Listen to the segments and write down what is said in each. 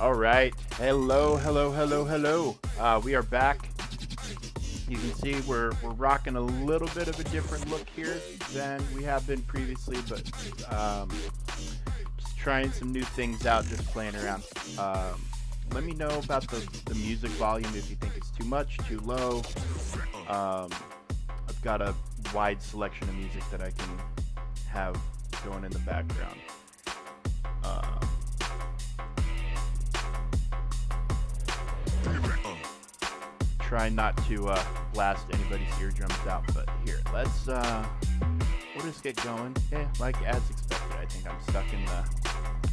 All right. Hello, hello, hello, hello. We are back. You can see we're rocking a little bit of a different look here than we have been previously, but just trying some new things out, just playing around. Let me know about the music volume if you think it's too much, too low. I've got a wide selection of music that I can have going in the background. Try not to blast anybody's eardrums out, but here, we'll just get going. Yeah, like as expected. I think I'm stuck in the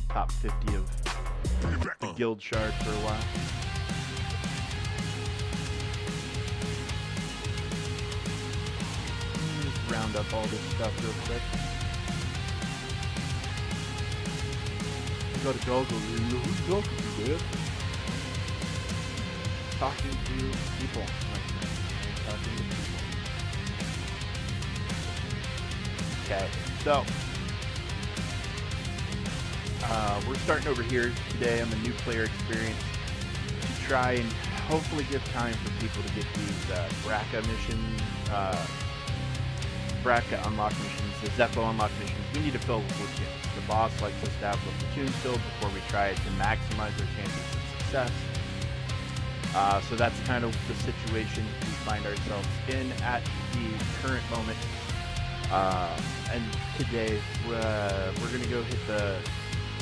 top 50 of the Guild Shard for a while. Just round up all this stuff real quick. Got a goggle. Who's talking to you, talking to people. Talking to people. Okay, so we're starting over here today on the new player experience to try and hopefully give time for people to get these BRCA missions, BRCA unlock missions, the Zeppo unlock missions. We need to fill with platoons. The boss likes us to have the platoons filled before we try to maximize our chances of success. So that's kind of the situation we find ourselves in at the current moment. And today we're gonna go hit the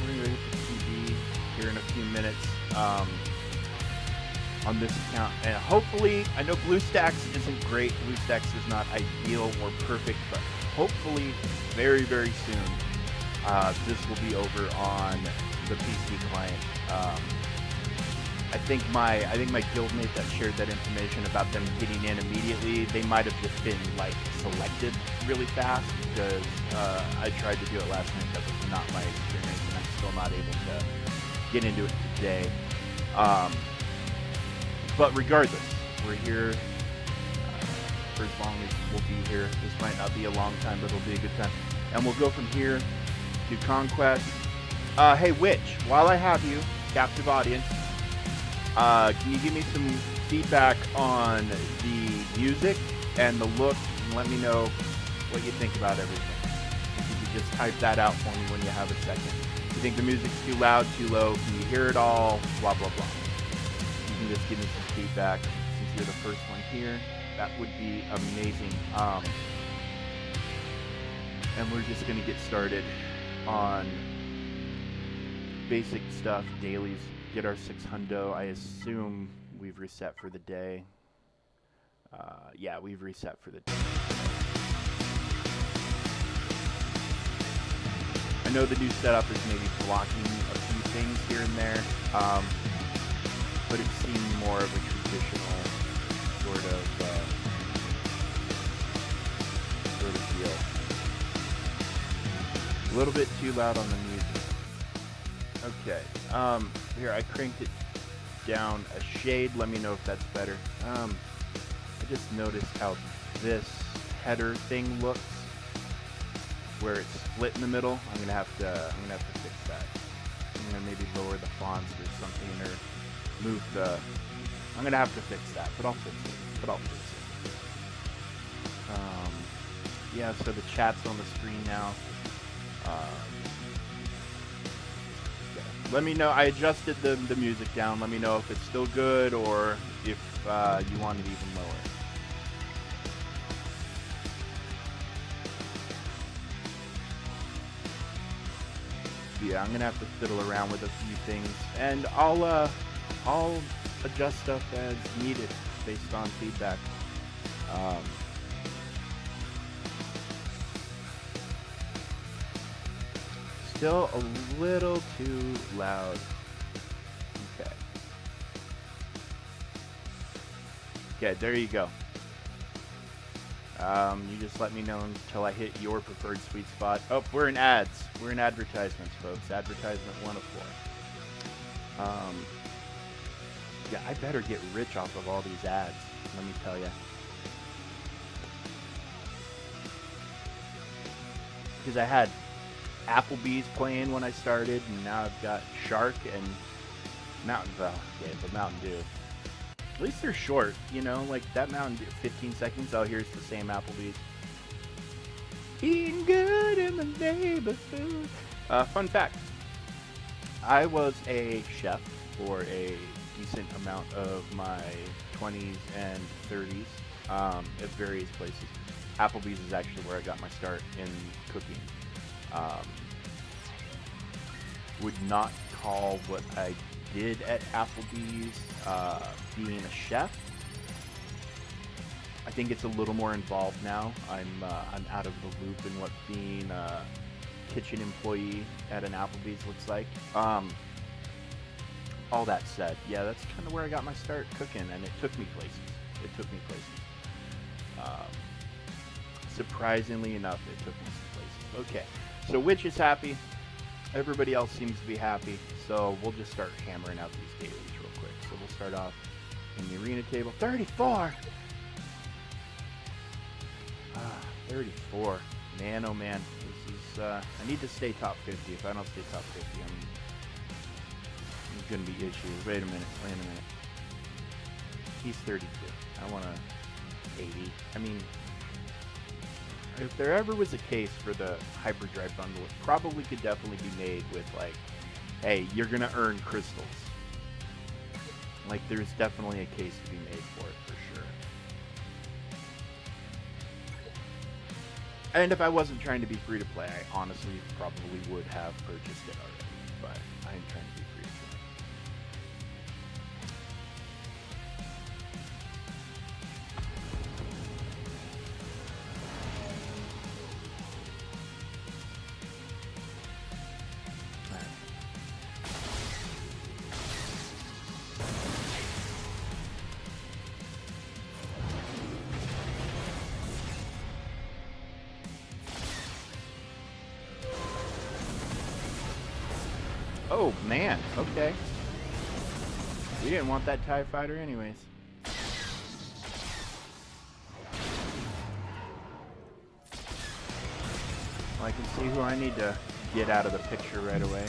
TV here in a few minutes on this account, and hopefully, I know BlueStacks isn't great. BlueStacks is not ideal or perfect, but hopefully, very very soon, this will be over on the PC client. I think my guildmate that shared that information about them getting in immediately, they might have just been like selected really fast because I tried to do it last night. That was not my experience, and I'm still not able to get into it today. But regardless, we're here for as long as we'll be here. This might not be a long time, but it'll be a good time. And we'll go from here to Conquest. Hey, Witch, while I have you, captive audience, can you give me some feedback on the music and the look, and let me know what you think about everything? If you could just type that out for me when you have a second. Do you think the music's too loud, too low? Can you hear it all? Blah, blah, blah. You can just give me some feedback since you're the first one here. That would be amazing. And we're just going to get started on basic stuff, dailies. Get our 600. I assume we've reset for the day. Yeah, we've reset for the day. I know the new setup is maybe blocking a few things here and there, but it seemed more of a traditional sort of deal. A little bit too loud on the music. Okay, here, I cranked it down a shade. Let me know if that's better. I just noticed how this header thing looks, where it's split in the middle. I'm gonna have to fix that. I'm gonna maybe lower the fonts or something, or move the. I'm gonna have to fix that, but I'll fix it. Yeah. So the chat's on the screen now. Let me know. I adjusted the music down. Let me know if it's still good or if you want it even lower. Yeah, I'm gonna have to fiddle around with a few things, and I'll adjust stuff as needed based on feedback. Still a little too loud. Okay. Okay, there you go. You just let me know until I hit your preferred sweet spot. Oh, we're in ads. We're in advertisements, folks. Advertisement 1 of 4. Yeah, I better get rich off of all these ads, let me tell you. Because I had Applebee's playing when I started, and now I've got Shark, and Mountain Dew. Okay, but Mountain Dew. At least they're short, you know, like that Mountain Dew, 15 seconds. Oh, here's the same Applebee's. Eating good in the neighborhood. Fun fact. I was a chef for a decent amount of my 20s and 30s at various places. Applebee's is actually where I got my start in cooking. Would not call what I did at Applebee's being a chef. I think it's a little more involved now. I'm out of the loop in what being a kitchen employee at an Applebee's looks like. All that said, yeah, that's kind of where I got my start cooking, and it took me places. Surprisingly enough, it took me some places. Okay, so Witch is happy. Everybody else seems to be happy, so we'll just start hammering out these dailies real quick. So we'll start off in the arena table. 34! 34. Man, oh man. This is, I need to stay top 50. If I don't stay top 50, I'm going to be issues. Wait a minute. He's 32. I want a 80. I mean, if there ever was a case for the hyperdrive bundle, it probably could definitely be made with, like, hey, you're going to earn crystals. Like, there's definitely a case to be made for it, for sure. And if I wasn't trying to be free to play, I honestly probably would have purchased it already. But I'm trying to be free to play. Oh, man. Okay. We didn't want that TIE fighter anyways. Well, I can see who I need to get out of the picture right away.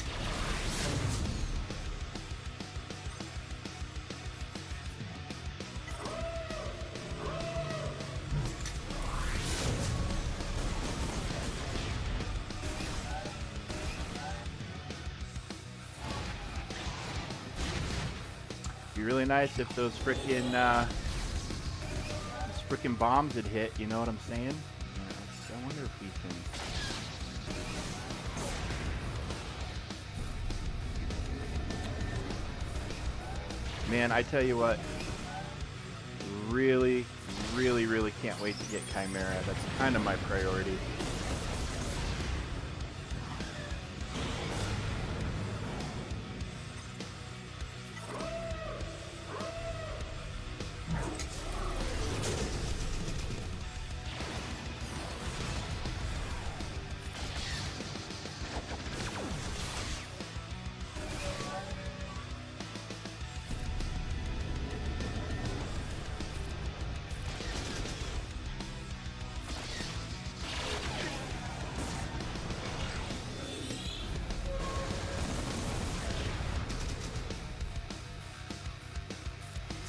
Be really nice if those frickin' bombs had hit. You know what I'm saying? Yeah, I wonder if we can. Man, I tell you what. Really can't wait to get Chimera. That's kind of my priority.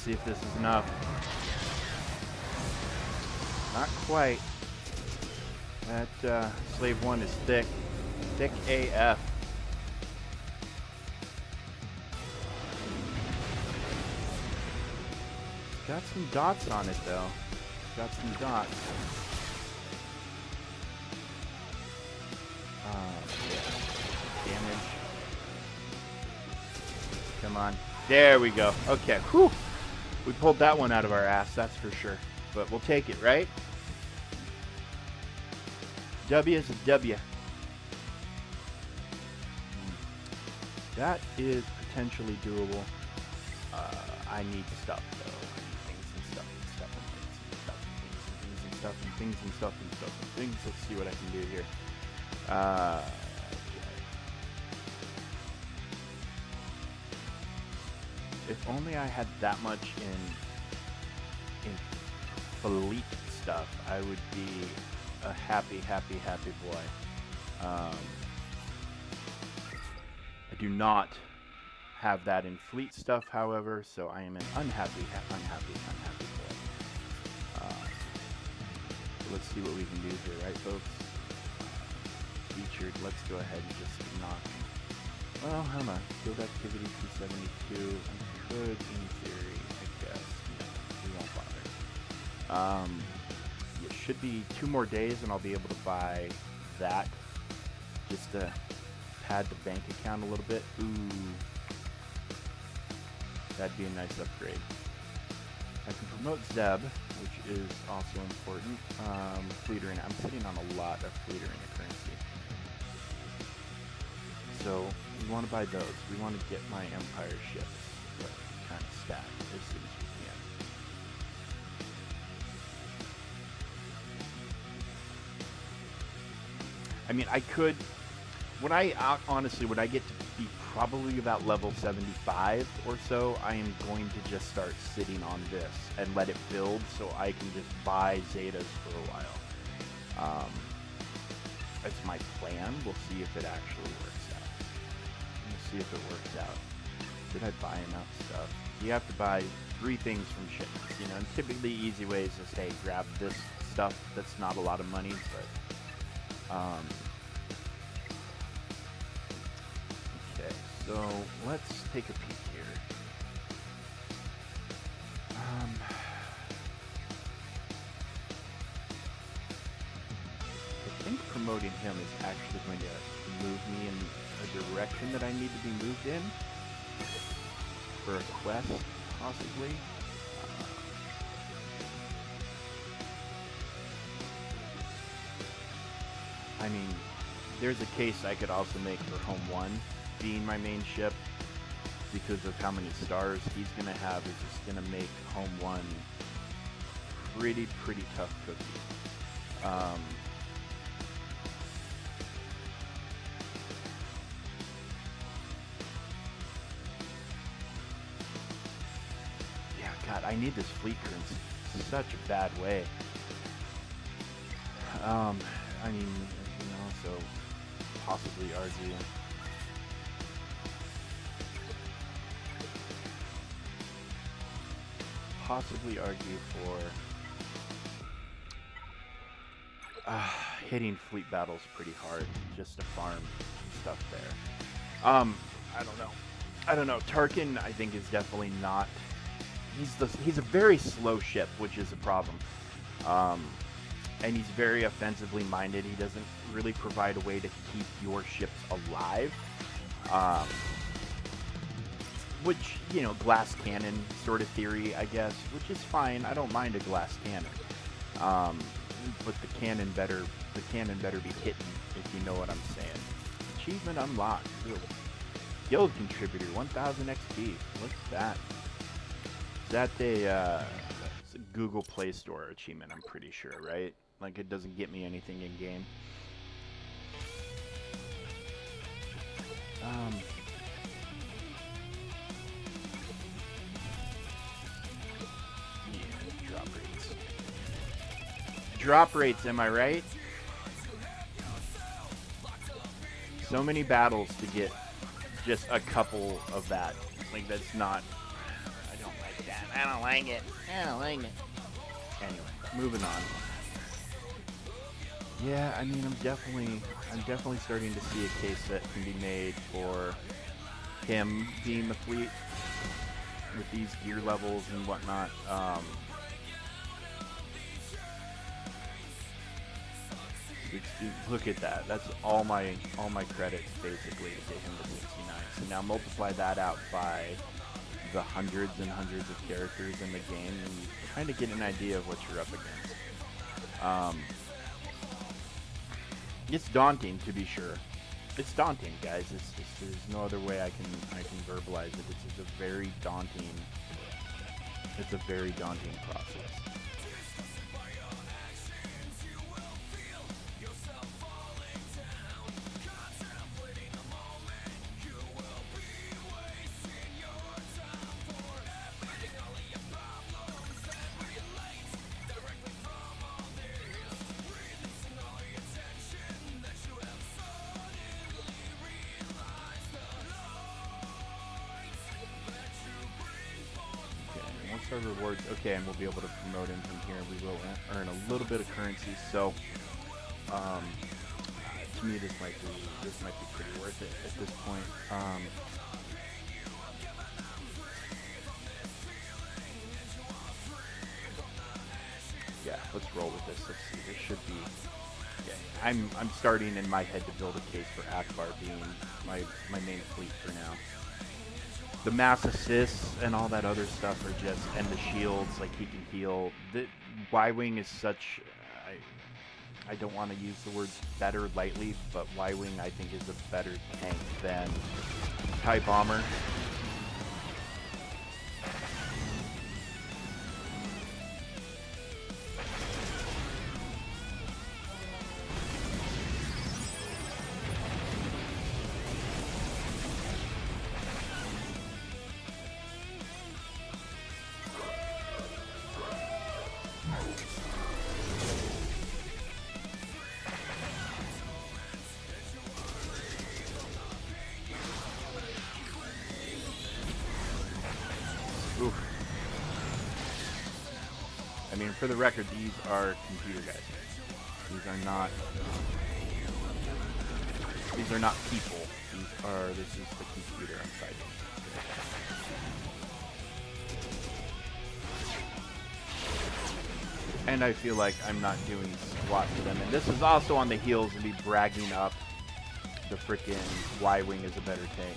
See if this is enough. Not quite. That Slave 1 is thick. Thick AF. Got some dots on it though. Got some dots. Yeah. Damage. Come on. There we go. Okay. Whew. We pulled that one out of our ass, that's for sure. But we'll take it, right? W is a W. That is potentially doable. I need stuff, though. I need things and stuff and things and stuff and things and stuff and stuff and things. Let's see what I can do here. If only I had that much in fleet stuff, I would be a happy boy. I do not have that in fleet stuff, however, so I am an unhappy boy. Let's see what we can do here, right, folks? Featured. Let's go ahead and just knock. Well, hold on. Field activity 272. I could, in theory, I guess. No, we won't bother. It should be 2 more days, and I'll be able to buy that just to pad the bank account a little bit. Ooh, that'd be a nice upgrade. I can promote Zeb, which is also important. Fleet Arena. I'm sitting on a lot of Fleet Arena currency. So we want to buy those. We want to get my Empire ships kind of stacked as soon as we can. I mean, I could, honestly, when I get to be probably about level 75 or so, I am going to just start sitting on this and let it build so I can just buy Zetas for a while. That's my plan. We'll see if it actually works out. We'll see if it works out. Did I buy enough stuff? You have to buy 3 things from shipments, you know, and typically easy ways to say grab this stuff that's not a lot of money, but okay, so let's take a peek here. I think promoting him is actually going to move me in a direction that I need to be moved in for a quest, possibly. I mean, there's a case I could also make for Home 1 being my main ship because of how many stars he's going to have is just going to make Home 1 pretty tough cookie. Yeah, God, I need this fleet currency in such a bad way. I mean, you know, so possibly argue. For hitting fleet battles pretty hard just to farm stuff there. I don't know. Tarkin, I think, is definitely not. He's a very slow ship, which is a problem. And he's very offensively minded. He doesn't really provide a way to keep your ships alive. Which, you know, glass cannon sort of theory, I guess, which is fine. I don't mind a glass cannon. But the cannon better be hitting, if you know what I'm saying. Achievement unlocked. Ooh. Guild contributor, 1000 XP. What's that? Is that it's a Google Play Store achievement, I'm pretty sure, right? Like, it doesn't get me anything in game. Yeah, drop rates. Drop rates, am I right? So many battles to get just a couple of that. Like, that's not... I don't like that. I don't like it. Anyway, moving on. Yeah, I mean, I'm definitely starting to see a case that can be made for him being the fleet with these gear levels and whatnot. Look at that. That's all my credits basically to get him to 69. So now multiply that out by the hundreds and hundreds of characters in the game and you kind of get an idea of what you're up against. It's daunting, to be sure. It's daunting, guys. There's no other way I can verbalize it. It's a very daunting process. our rewards. Okay, and we'll be able to promote him from here. We will earn a little bit of currency. So, to me, this might be pretty worth it at this point. Yeah, let's roll with this. Let's see. This should be. Yeah, I'm starting in my head to build a case for Akbar being my main fleet for now. The mass assists and all that other stuff are just, and the shields, like he can heal. The Y-Wing is such, I don't want to use the word better lightly, but Y-Wing I think is a better tank than TIE Bomber. I mean, for the record, these are computer guys. These are not people. This is the computer I'm fighting. And I feel like I'm not doing squat to them. And this is also on the heels of me bragging up the frickin' Y-Wing as a better tank.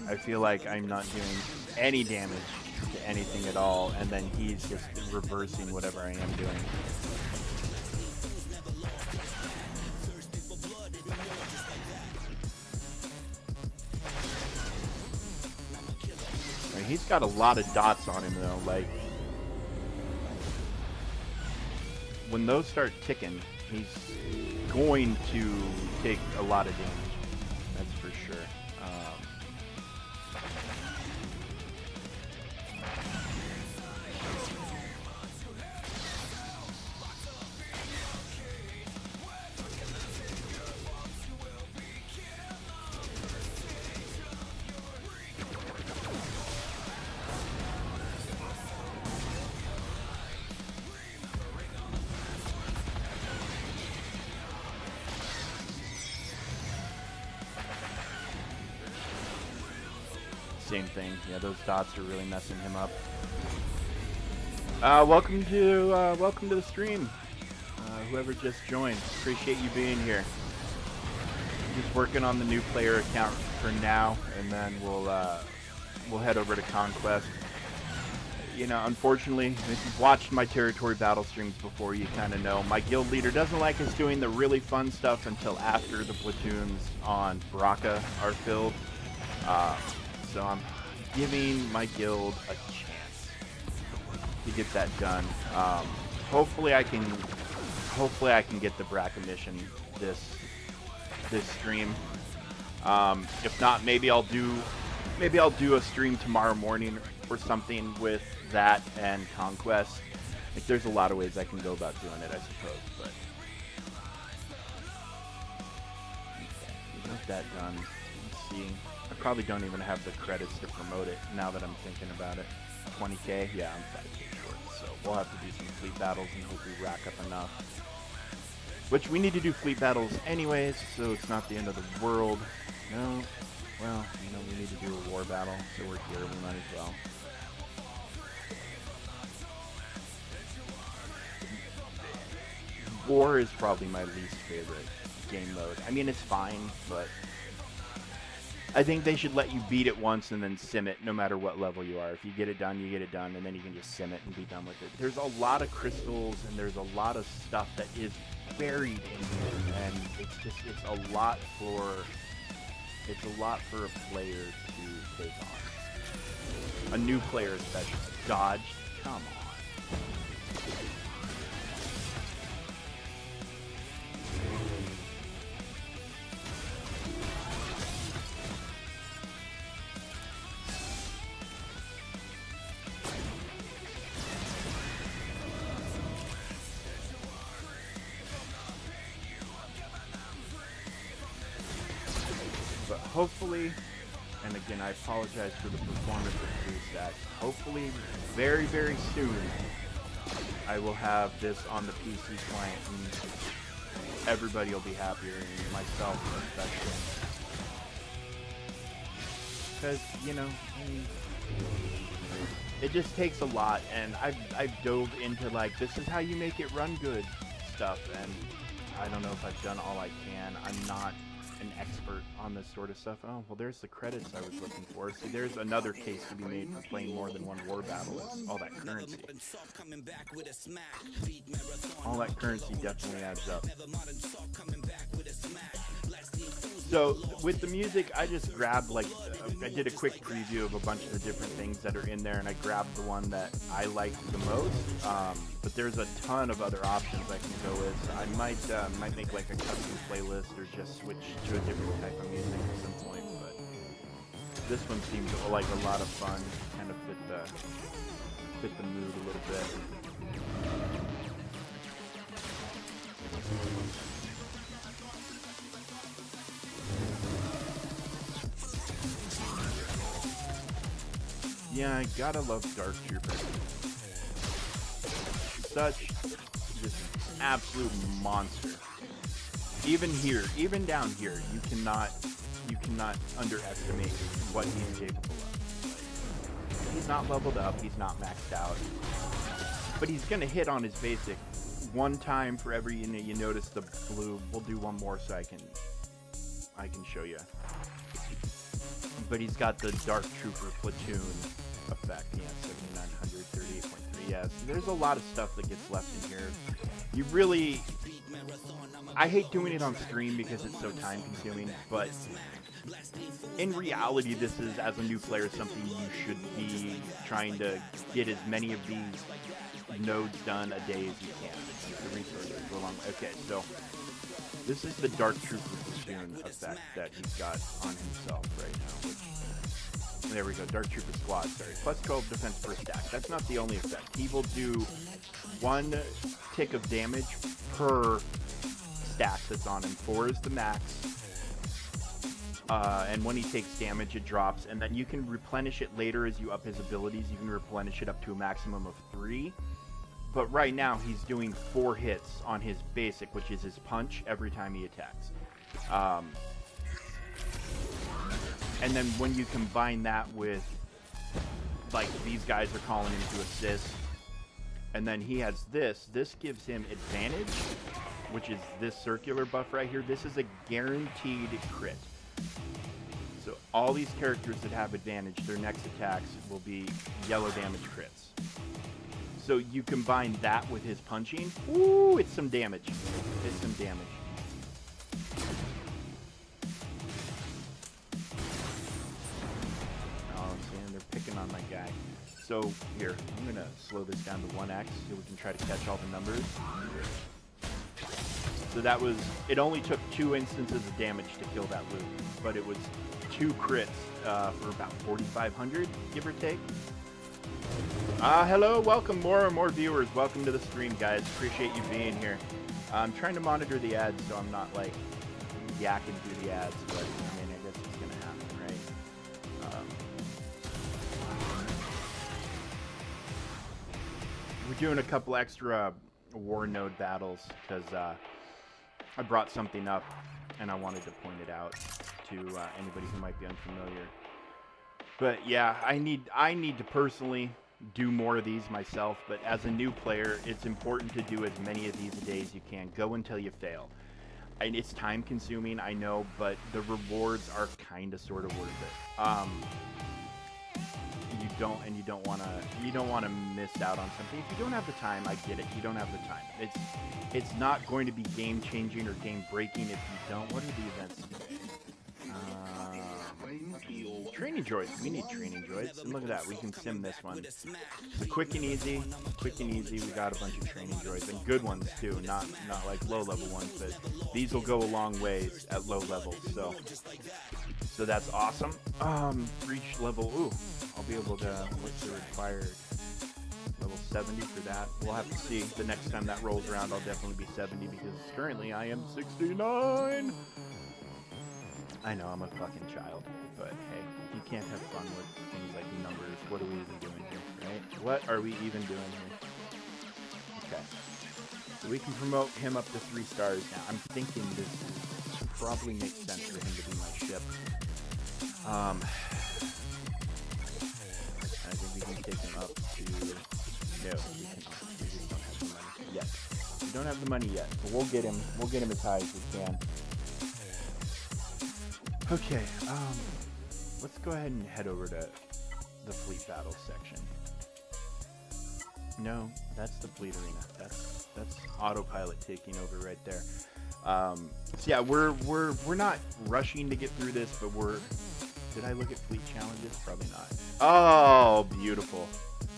I feel like I'm not doing any damage to anything at all, and then he's just reversing whatever I am doing. I mean, he's got a lot of dots on him though, like when those start ticking, he's going to take a lot of damage, that's for sure. Same thing. Yeah, those dots are really messing him up. Welcome to the stream. Whoever just joined, appreciate you being here. Just working on the new player account for now, and then we'll head over to Conquest. You know, unfortunately, if you've watched my territory battle streams before, you kind of know my guild leader doesn't like us doing the really fun stuff until after the platoons on Baraka are filled. So I'm giving my guild a chance to get that done. Hopefully I can get the Baraka mission this stream. If not, maybe I'll do a stream tomorrow morning or something with that and Conquest. Like, there's a lot of ways I can go about doing it, I suppose, but got that done. Let's see. I probably don't even have the credits to promote it now that I'm thinking about it. 20k? Yeah, I'm 5k short, so we'll have to do some fleet battles and hope we rack up enough. Which we need to do fleet battles anyways, so it's not the end of the world. No, well, you know, we need to do a war battle, so we're here, we might as well. War is probably my least favorite game mode. I mean, it's fine, but I think they should let you beat it once and then sim it no matter what level you are. If you get it done, you get it done, and then you can just sim it and be done with it. There's a lot of crystals and there's a lot of stuff that is buried in here, and it's a lot for a player to take on. A new player especially. Dodged? Come on. hopefully, and again, I apologize for the performance of BlueStacks. Hopefully, very, very soon, I will have this on the PC client, and everybody will be happier, and myself especially. Because, you know, I mean, it just takes a lot, and I've dove into, like, this is how you make it run good stuff, and I don't know if I've done all I can. I'm not an expert on this sort of stuff. Oh, well, there's the credits I was looking for. See, there's another case to be made for playing more than one war battle. It's all that currency. All that currency definitely adds up. So, with the music, I just grabbed, like, I did a quick preview of a bunch of the different things that are in there, and I grabbed the one that I liked the most. But there's a ton of other options I can go with. So I might make, like, a custom playlist or just switch to a different type of music at some point. But this one seemed like a lot of fun, kind of fit the mood a little bit. Yeah, I gotta love Dark Trooper. Such just absolute monster. Even here, even down here, you cannot underestimate what he's capable of. He's not leveled up, he's not maxed out, but he's gonna hit on his basic one time for every, you notice the blue. We'll do one more so I can show you. But he's got the Dark Trooper platoon effect. Yeah, 7900, 38.3. Yes, there's a lot of stuff that gets left in here. You really, I hate doing it on stream because it's so time consuming, but in reality, this is, as a new player, something you should be trying to get as many of these nodes done a day as you can. The resources go along. Okay, so this is the Dark Trooper platoon effect that he's got on himself right now. There we go, Dark Trooper Squad, sorry. Plus 12 defense per stack. That's not the only effect. He will do 1 tick of damage per stack that's on him. 4 is the max. And when he takes damage, it drops. And then you can replenish it later as you up his abilities. You can replenish it up to a maximum of 3. But right now, he's doing 4 hits on his basic, which is his punch, every time he attacks. And then when you combine that with, like, these guys are calling him to assist, and then he has this gives him advantage, which is this circular buff right here. This is a guaranteed crit. So all these characters that have advantage, their next attacks will be yellow damage crits. So you combine that with his punching, ooh, it's some damage. It's some damage. Picking on my guy. So here, I'm gonna slow this down to 1x so we can try to catch all the numbers. So that was, it only took 2 instances of damage to kill that loot, but it was 2 crits for about 4,500, give or take. Hello, welcome, more and more viewers. Welcome to the stream, guys. Appreciate you being here. I'm trying to monitor the ads so I'm not, like, yakking through the ads, but I mean, I guess it's gonna happen, right? We're doing a couple extra war node battles because I brought something up and I wanted to point it out to anybody who might be unfamiliar. But yeah, I need to personally do more of these myself, but as a new player, it's important to do as many of these a day as you can. Go until you fail. And it's time consuming, I know, but the rewards are kind of sort of worth it. You don't want to miss out on something. If you don't have the time, I get it. You don't have the time. It's not going to be game changing or game breaking if you don't. What are the events today? Training droids. We need training droids. And look at that. We can sim this one. So quick and easy. Quick and easy. We got a bunch of training droids and good ones too. Not like low level ones, but these will go a long ways at low levels. So that's awesome. Reach level. Ooh. I'll be able to, what's the required, level 70 for that. We'll have to see. The next time that rolls around, I'll definitely be 70 because currently I am 69. I know I'm a fucking child, but hey, you can't have fun with things like numbers. What are we even doing here, right? What are we even doing here? Okay. So we can promote him up to 3 stars now. I'm thinking this probably makes sense for him to be my ship. I think we can take him up to... No, we cannot. We just don't have the money yet. We don't have the money yet, but we'll get him. We'll get him as high as we can. Okay, let's go ahead and head over to the fleet battle section. No, that's the fleet arena. That's autopilot taking over right there. So yeah, we're not rushing to get through this, but we're... Did I look at fleet challenges? Probably not. Oh, beautiful.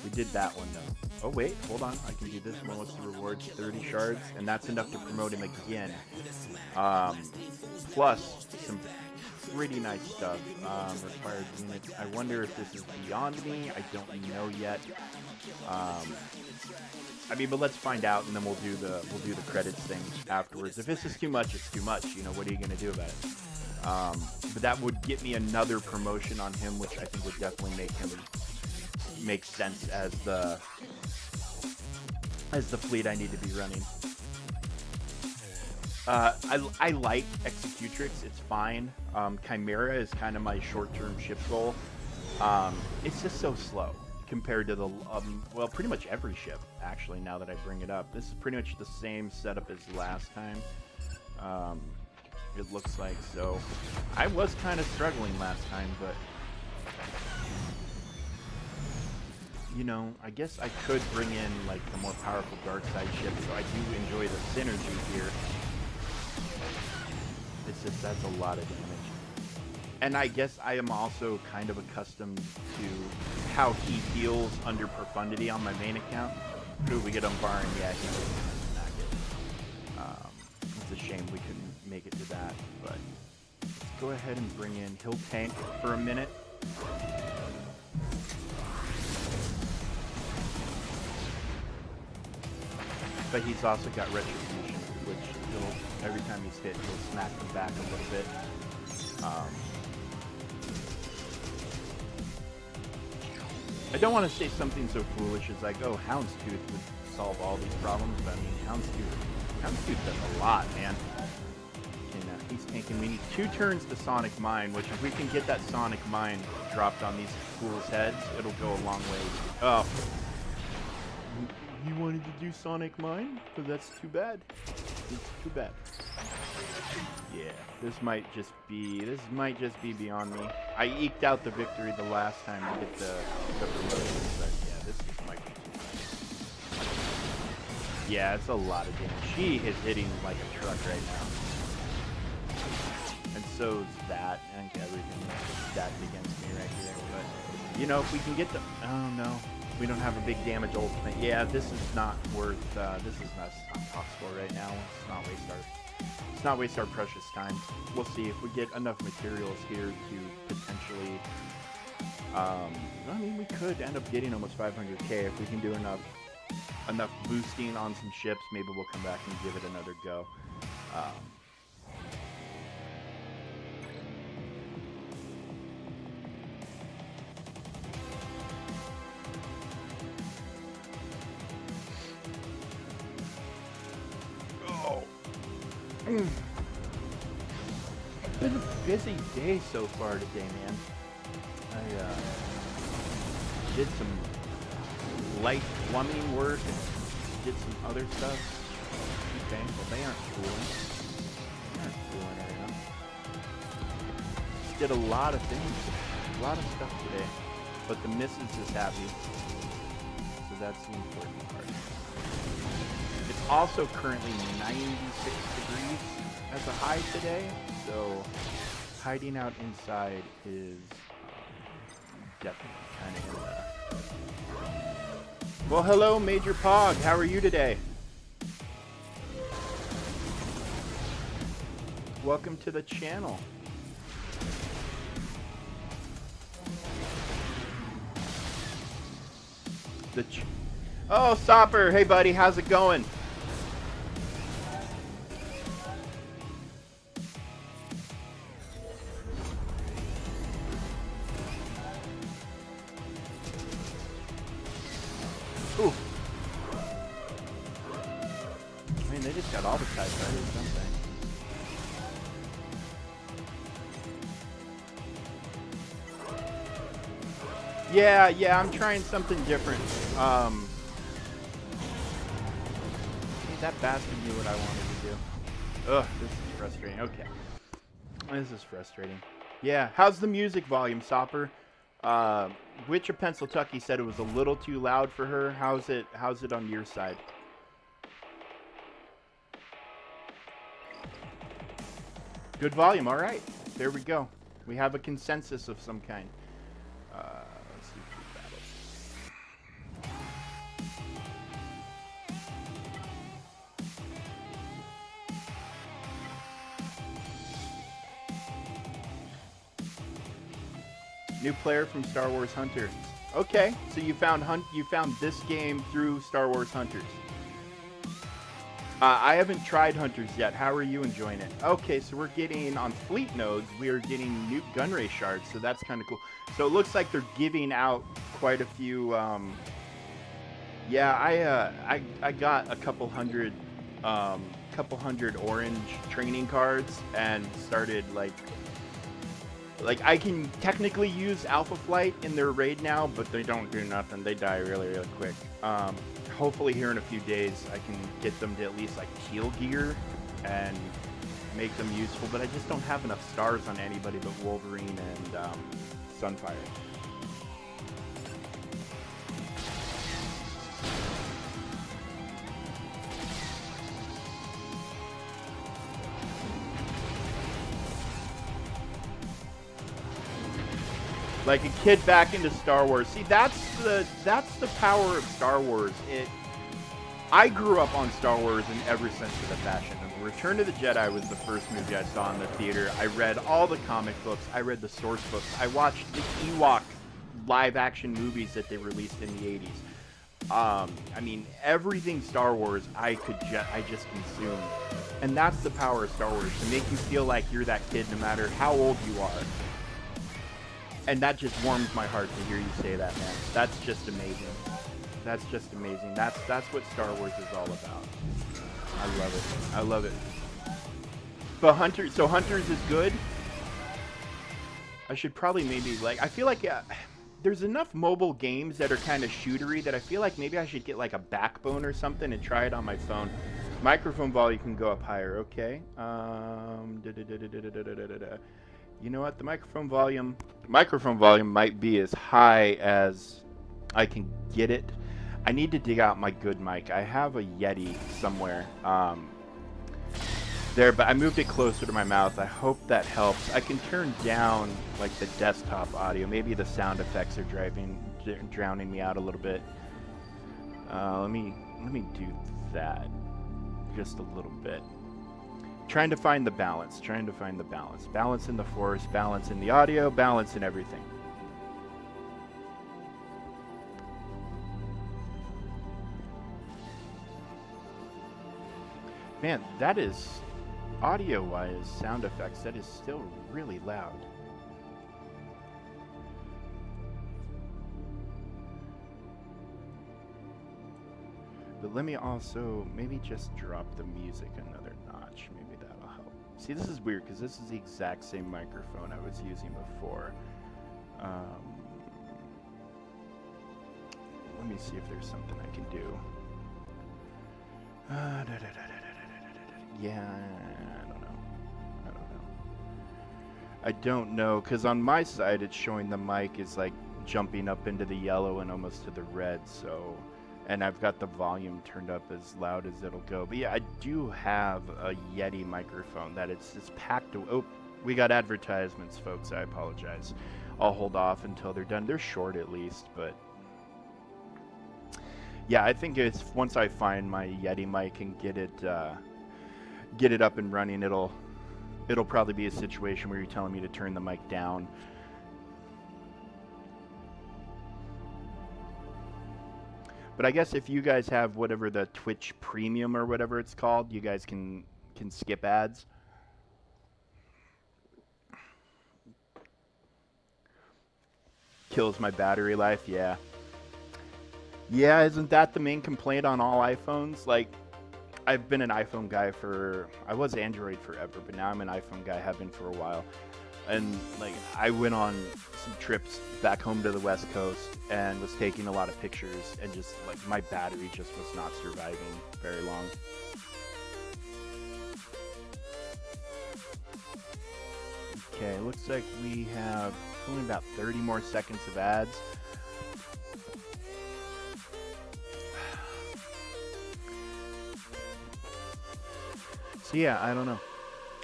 We did that one though. Oh wait, hold on. I can do this one. What's the rewards? 30 shards, and that's enough to promote him again. Plus some pretty nice stuff. Required units. I wonder if this is beyond me. I don't know yet. I mean, but let's find out, and then we'll do the credits thing afterwards. If this is too much, it's too much. You know, what are you gonna do about it? But that would get me another promotion on him, which I think would definitely make him make sense as the fleet I need to be running. I like Executrix, it's fine. Chimera is kind of my short-term ship goal. It's just so slow compared to the, well, pretty much every ship, actually, now that I bring it up. This is pretty much the same setup as last time, it looks like. So I was kind of struggling last time, but, you know, I guess I could bring in, like, the more powerful dark side ships, so I do enjoy the synergy here. It's just, that's a lot of damage. And I guess I am also kind of accustomed to how he feels under Profundity on my main account. Ooh, we get Umbaran, yeah, he doesn't smack it. It's a shame we couldn't make it to that, but let's go ahead and bring in, he'll tank for a minute. But he's also got Retribution, which he'll, every time he's hit, he'll smack him back a little bit. I don't want to say something so foolish as like, oh, Houndstooth would solve all these problems, but I mean, Houndstooth does a lot, man. Okay, now he's tanking. We need 2 turns to Sonic Mine, which if we can get that Sonic Mine dropped on these fools' heads, it'll go a long way. Oh. You wanted to do Sonic Mine? But that's too bad. It's too bad. Yeah, this might just be beyond me. I eked out the victory the last time to get the promotion, but yeah, this might be too much. Yeah, it's a lot of damage. She is hitting like a truck right now. And so's that. I think everything is stacked against me right here. But, you know, if we can get the... Oh, no. We don't have a big damage ultimate. Yeah, this is not worth... this is not top score right now. Let's not waste our precious time. We'll see if we get enough materials here to potentially... I mean, we could end up getting almost 500k if we can do enough boosting on some ships. Maybe we'll come back and give it another go. It's been a busy day so far today, man. I did some light plumbing work and did some other stuff. Okay, well they aren't cooling. Right now. Just did a lot of things, a lot of stuff today. But the missus is happy, so that's the important part. It's also currently 96 degrees as a high today, so hiding out inside is definitely kind of in the... Well, hello, Major Pog. How are you today? Welcome to the channel. Oh, Sopper. Hey, buddy. How's it going? at all the TIE fighters, don't they? Yeah, I'm trying something different. That bastard knew what I wanted to do. Ugh, this is frustrating. Okay. This is frustrating. Yeah, how's the music volume, Sopper? Witch of Pennsyltucky said it was a little too loud for her. How's it on your side? Good volume, all right. There we go. We have a consensus of some kind. Let's see two battles. New player from Star Wars Hunter. Okay, so you found this game through Star Wars Hunters. I haven't tried Hunters yet. How are you enjoying it? Okay, so we're getting, on fleet nodes, we are getting new gunray shards, so that's kind of cool. So it looks like they're giving out quite a few, yeah, I got a couple hundred orange training cards and started, like I can technically use Alpha Flight in their raid now, but they don't do nothing. They die really, really quick. Hopefully here in a few days I can get them to at least like teal gear and make them useful, but I just don't have enough stars on anybody but Wolverine and Sunfire. Like a kid back into Star Wars. See, that's the power of Star Wars. I grew up on Star Wars in every sense of the fashion. Return of the Jedi was the first movie I saw in the theater. I read all the comic books. I read the source books. I watched the Ewok live-action movies that they released in the 80s. I mean, everything Star Wars I just consumed. And that's the power of Star Wars, to make you feel like you're that kid no matter how old you are. And that just warms my heart to hear you say that, man. That's just amazing. That's just amazing. That's what Star Wars is all about. I love it. I love it. But Hunters is good. I should probably maybe, like, I feel like there's enough mobile games that are kind of shootery that I feel like maybe I should get like a Backbone or something and try it on my phone. Microphone volume can go up higher. Okay. You know what? The microphone volume might be as high as I can get it. I need to dig out my good mic. I have a Yeti somewhere there, but I moved it closer to my mouth. I hope that helps. I can turn down like the desktop audio. Maybe the sound effects are drowning me out a little bit. Let me do that just a little bit. Trying to find the balance. Balance in the force, balance in the audio, balance in everything. Man, that is, audio-wise, sound effects, that is still really loud. But let me also maybe just drop the music another notch. Maybe that'll help. See, this is weird because this is the exact same microphone I was using before. Let me see if there's something I can do. Yeah, I don't know, because on my side it's showing the mic is like jumping up into the yellow and almost to the red, so, and I've got the volume turned up as loud as it'll go. But yeah, I do have a Yeti microphone that it's packed. Oh, we got advertisements, folks. I apologize. I'll hold off until they're done. They're short at least, but yeah, I think it's once I find my Yeti mic and get it up and running, it'll probably be a situation where you're telling me to turn the mic down. But I guess if you guys have whatever the Twitch Premium or whatever it's called, you guys can skip ads. Kills my battery life, yeah. Yeah, isn't that the main complaint on all iPhones? Like, I've been an iPhone guy for, I was Android forever, but now I'm an iPhone guy, have been for a while. And like I went on some trips back home to the West Coast and was taking a lot of pictures, and just like my battery just was not surviving very long. Okay, looks like we have only about 30 more seconds of ads. So yeah, I don't know.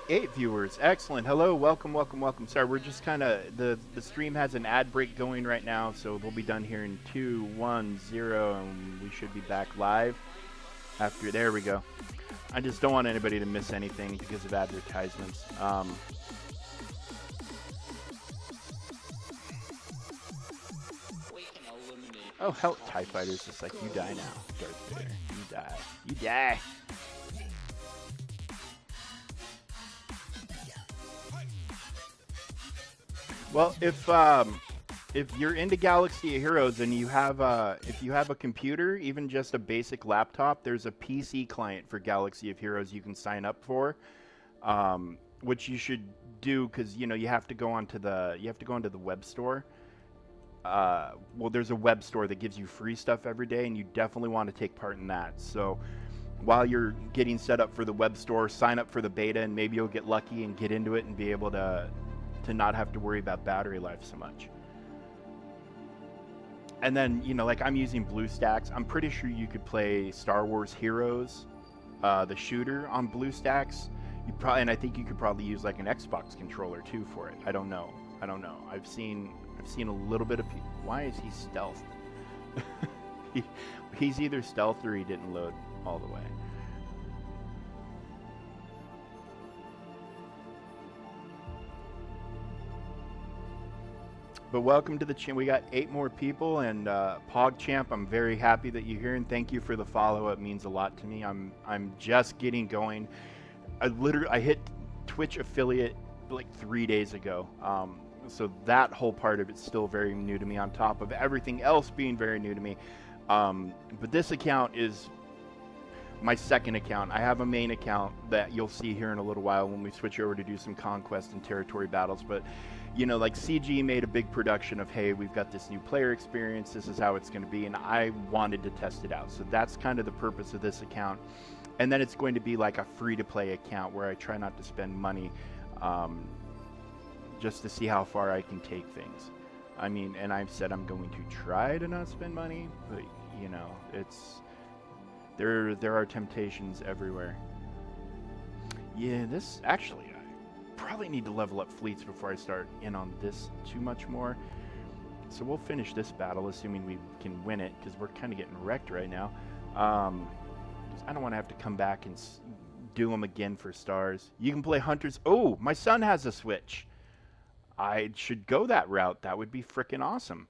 8 viewers, excellent. Hello, welcome, welcome, welcome. Sorry, we're just kind of, the stream has an ad break going right now, so we'll be done here in 2, 1, 0, and we should be back live after. There we go. I just don't want anybody to miss anything because of advertisements. Oh, hell, TIE Fighter's just like, you die now, Darth Vader. You die. You die. Well, if you're into Galaxy of Heroes and you have if you have a computer, even just a basic laptop, there's a PC client for Galaxy of Heroes you can sign up for, which you should do because you have to go onto the web store. Well, there's a web store that gives you free stuff every day, and you definitely want to take part in that. So while you're getting set up for the web store, sign up for the beta, and maybe you'll get lucky and get into it and be able to not have to worry about battery life so much. And then, like I'm using BlueStacks. I'm pretty sure you could play Star Wars Heroes, the shooter on BlueStacks. And I think you could probably use like an Xbox controller too for it. I don't know. I've seen a little bit of people. Why is he stealth? He's either stealth or he didn't load all the way. But welcome to the channel. We got 8 more people, and PogChamp, I'm very happy that you're here, and thank you for the follow. It means a lot to me. I'm just getting going. I hit Twitch affiliate like 3 days ago. So that whole part of it's still very new to me, on top of everything else being very new to me. But this account is my second account. I have a main account that you'll see here in a little while when we switch over to do some conquest and territory battles. But like CG made a big production of, hey, we've got this new player experience, this is how it's going to be, and I wanted to test it out. So that's kind of the purpose of this account. And then it's going to be like a free-to-play account where I try not to spend money, just to see how far I can take things. I mean, and I've said I'm going to try to not spend money, but it's there are temptations everywhere. Yeah, this actually, I probably need to level up fleets before I start in on this too much more. So we'll finish this battle, assuming we can win it, because we're kind of getting wrecked right now. I don't want to have to come back and do them again for stars. You can play hunters. Oh, my son has a Switch. I should go that route. That would be freaking awesome.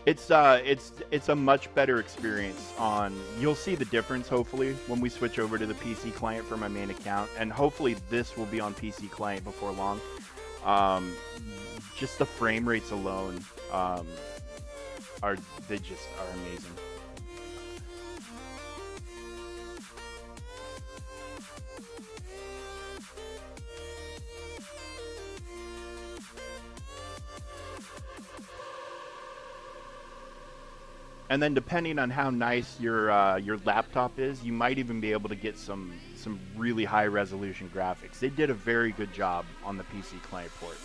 It's a much better experience on. You'll see the difference hopefully when we switch over to the PC client for my main account, and hopefully this will be on PC client before long. Just the frame rates alone are amazing. And then depending on how nice your laptop is, you might even be able to get some really high resolution graphics. They did a very good job on the PC client port.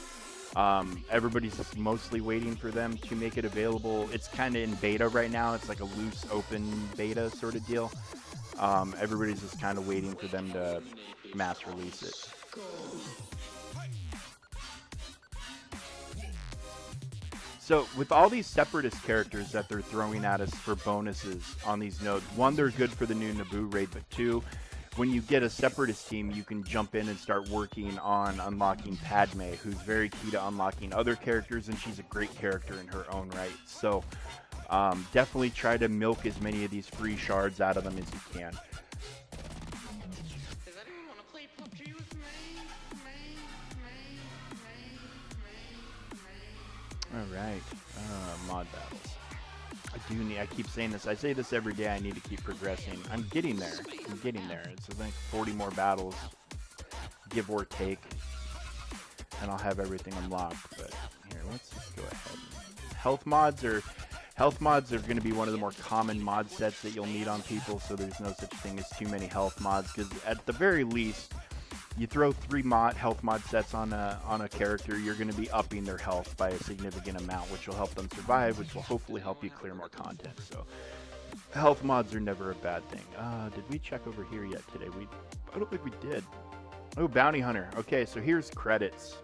Everybody's just mostly waiting for them to make it available. It's kind of in beta right now. It's like a loose open beta sort of deal. Everybody's just kind of waiting for them to mass release it. So with all these separatist characters that they're throwing at us for bonuses on these nodes, one, they're good for the new Naboo raid, but two, when you get a separatist team, you can jump in and start working on unlocking Padme, who's very key to unlocking other characters, and she's a great character in her own right. So definitely try to milk as many of these free shards out of them as you can. Does anyone want to play PUBG with me? All right, mod battles. I keep saying this. I say this every day. I need to keep progressing. I'm getting there. I'm getting there. It's I think 40 more battles, give or take, and I'll have everything unlocked. But here, let's just go ahead. Health mods are going to be one of the more common mod sets that you'll need on people. So there's no such thing as too many health mods, because at the very least, you throw 3 health mod sets on a character, you're going to be upping their health by a significant amount, which will help them survive, which will hopefully help you clear more content. So health mods are never a bad thing. Did we check over here yet today? I don't think we did. Oh, bounty hunter. Okay, so here's credits.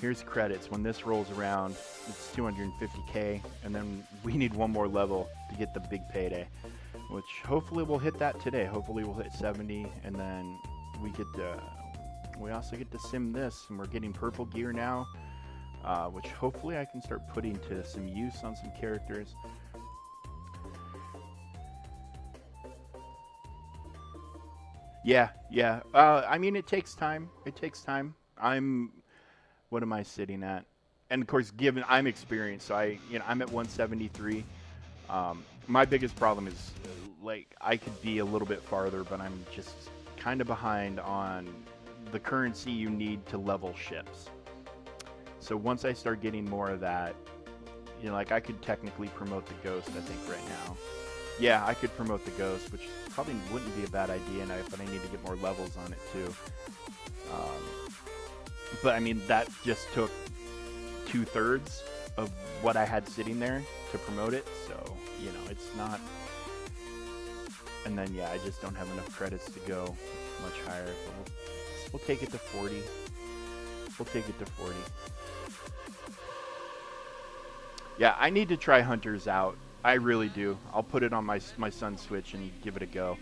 Here's credits. When this rolls around, it's 250k, and then we need one more level to get the big payday, which hopefully we'll hit that today. Hopefully we'll hit 70, and then we also get to sim this, and we're getting purple gear now, which hopefully I can start putting to some use on some characters. Yeah. I mean, it takes time. It takes time. What am I sitting at? And of course, given I'm experienced, so I'm at 173. My biggest problem is like I could be a little bit farther, but I'm just kind of behind on the currency you need to level ships. So once I start getting more of that, like I could technically promote the Ghost, I think right now. Yeah, I could promote the Ghost, which probably wouldn't be a bad idea, but I need to get more levels on it too. But I mean, that just took 2/3 of what I had sitting there to promote it, so it's not. And then yeah, I just don't have enough credits to go much higher. But we'll take it to 40. We'll take it to 40. Yeah, I need to try Hunters out. I really do. I'll put it on my son's Switch and give it a go.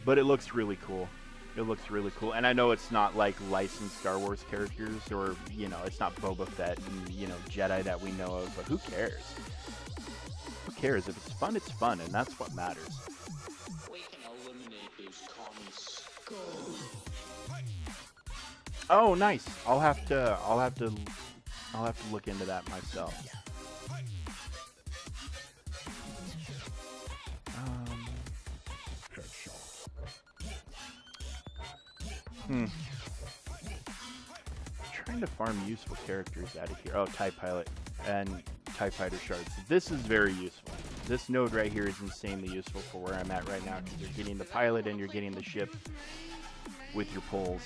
But it looks really cool. It looks really cool, and I know it's not like licensed Star Wars characters, or it's not Boba Fett and Jedi that we know of. But who cares? Who cares? If it's fun, and that's what matters. We can eliminate these cons. Go. Oh, nice. I'll have to look into that myself. I'm trying to farm useful characters out of here. Oh, TIE Pilot and TIE Fighter shards. This is very useful. This node right here is insanely useful for where I'm at right now, because you're getting the pilot and you're getting the ship with your poles.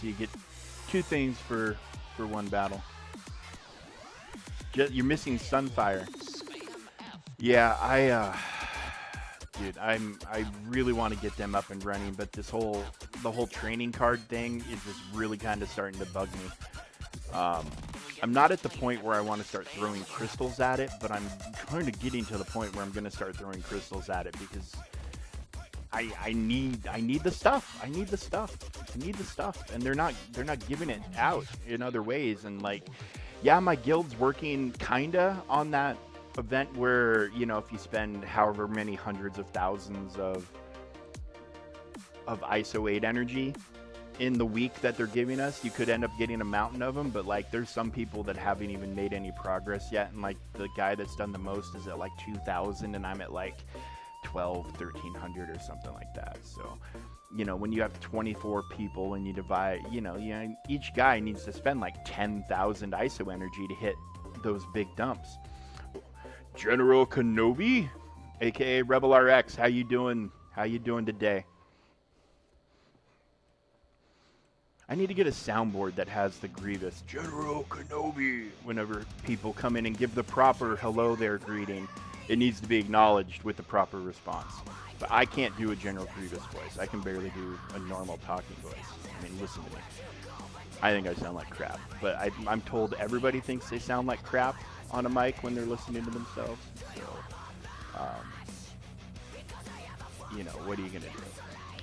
So you get 2 things for one battle. You're missing Sunfire. Yeah, dude, I really want to get them up and running, but the whole training card thing is just really kind of starting to bug me. I'm not at the point where I want to start throwing crystals at it, but I'm kind of getting to the point where I'm going to start throwing crystals at it, because I need the stuff. I need the stuff, and they're not giving it out in other ways. And like, yeah, my guild's working kinda on that event where if you spend however many hundreds of thousands of ISO 8 energy in the week that they're giving us, you could end up getting a mountain of them. But like, there's some people that haven't even made any progress yet, and like the guy that's done the most is at like 2,000, and I'm at like 1,300 or something like that. So when you have 24 people and you divide, each guy needs to spend like 10,000 ISO energy to hit those big dumps. General Kenobi, aka Rebel RX, how you doing? How you doing today? I need to get a soundboard that has the Grievous General Kenobi whenever people come in and give the proper hello there greeting. It needs to be acknowledged with the proper response. But I can't do a General Grievous voice. I can barely do a normal talking voice. I mean, listen to me. I think I sound like crap, but I'm told everybody thinks they sound like crap on a mic when they're listening to themselves. So, what are you gonna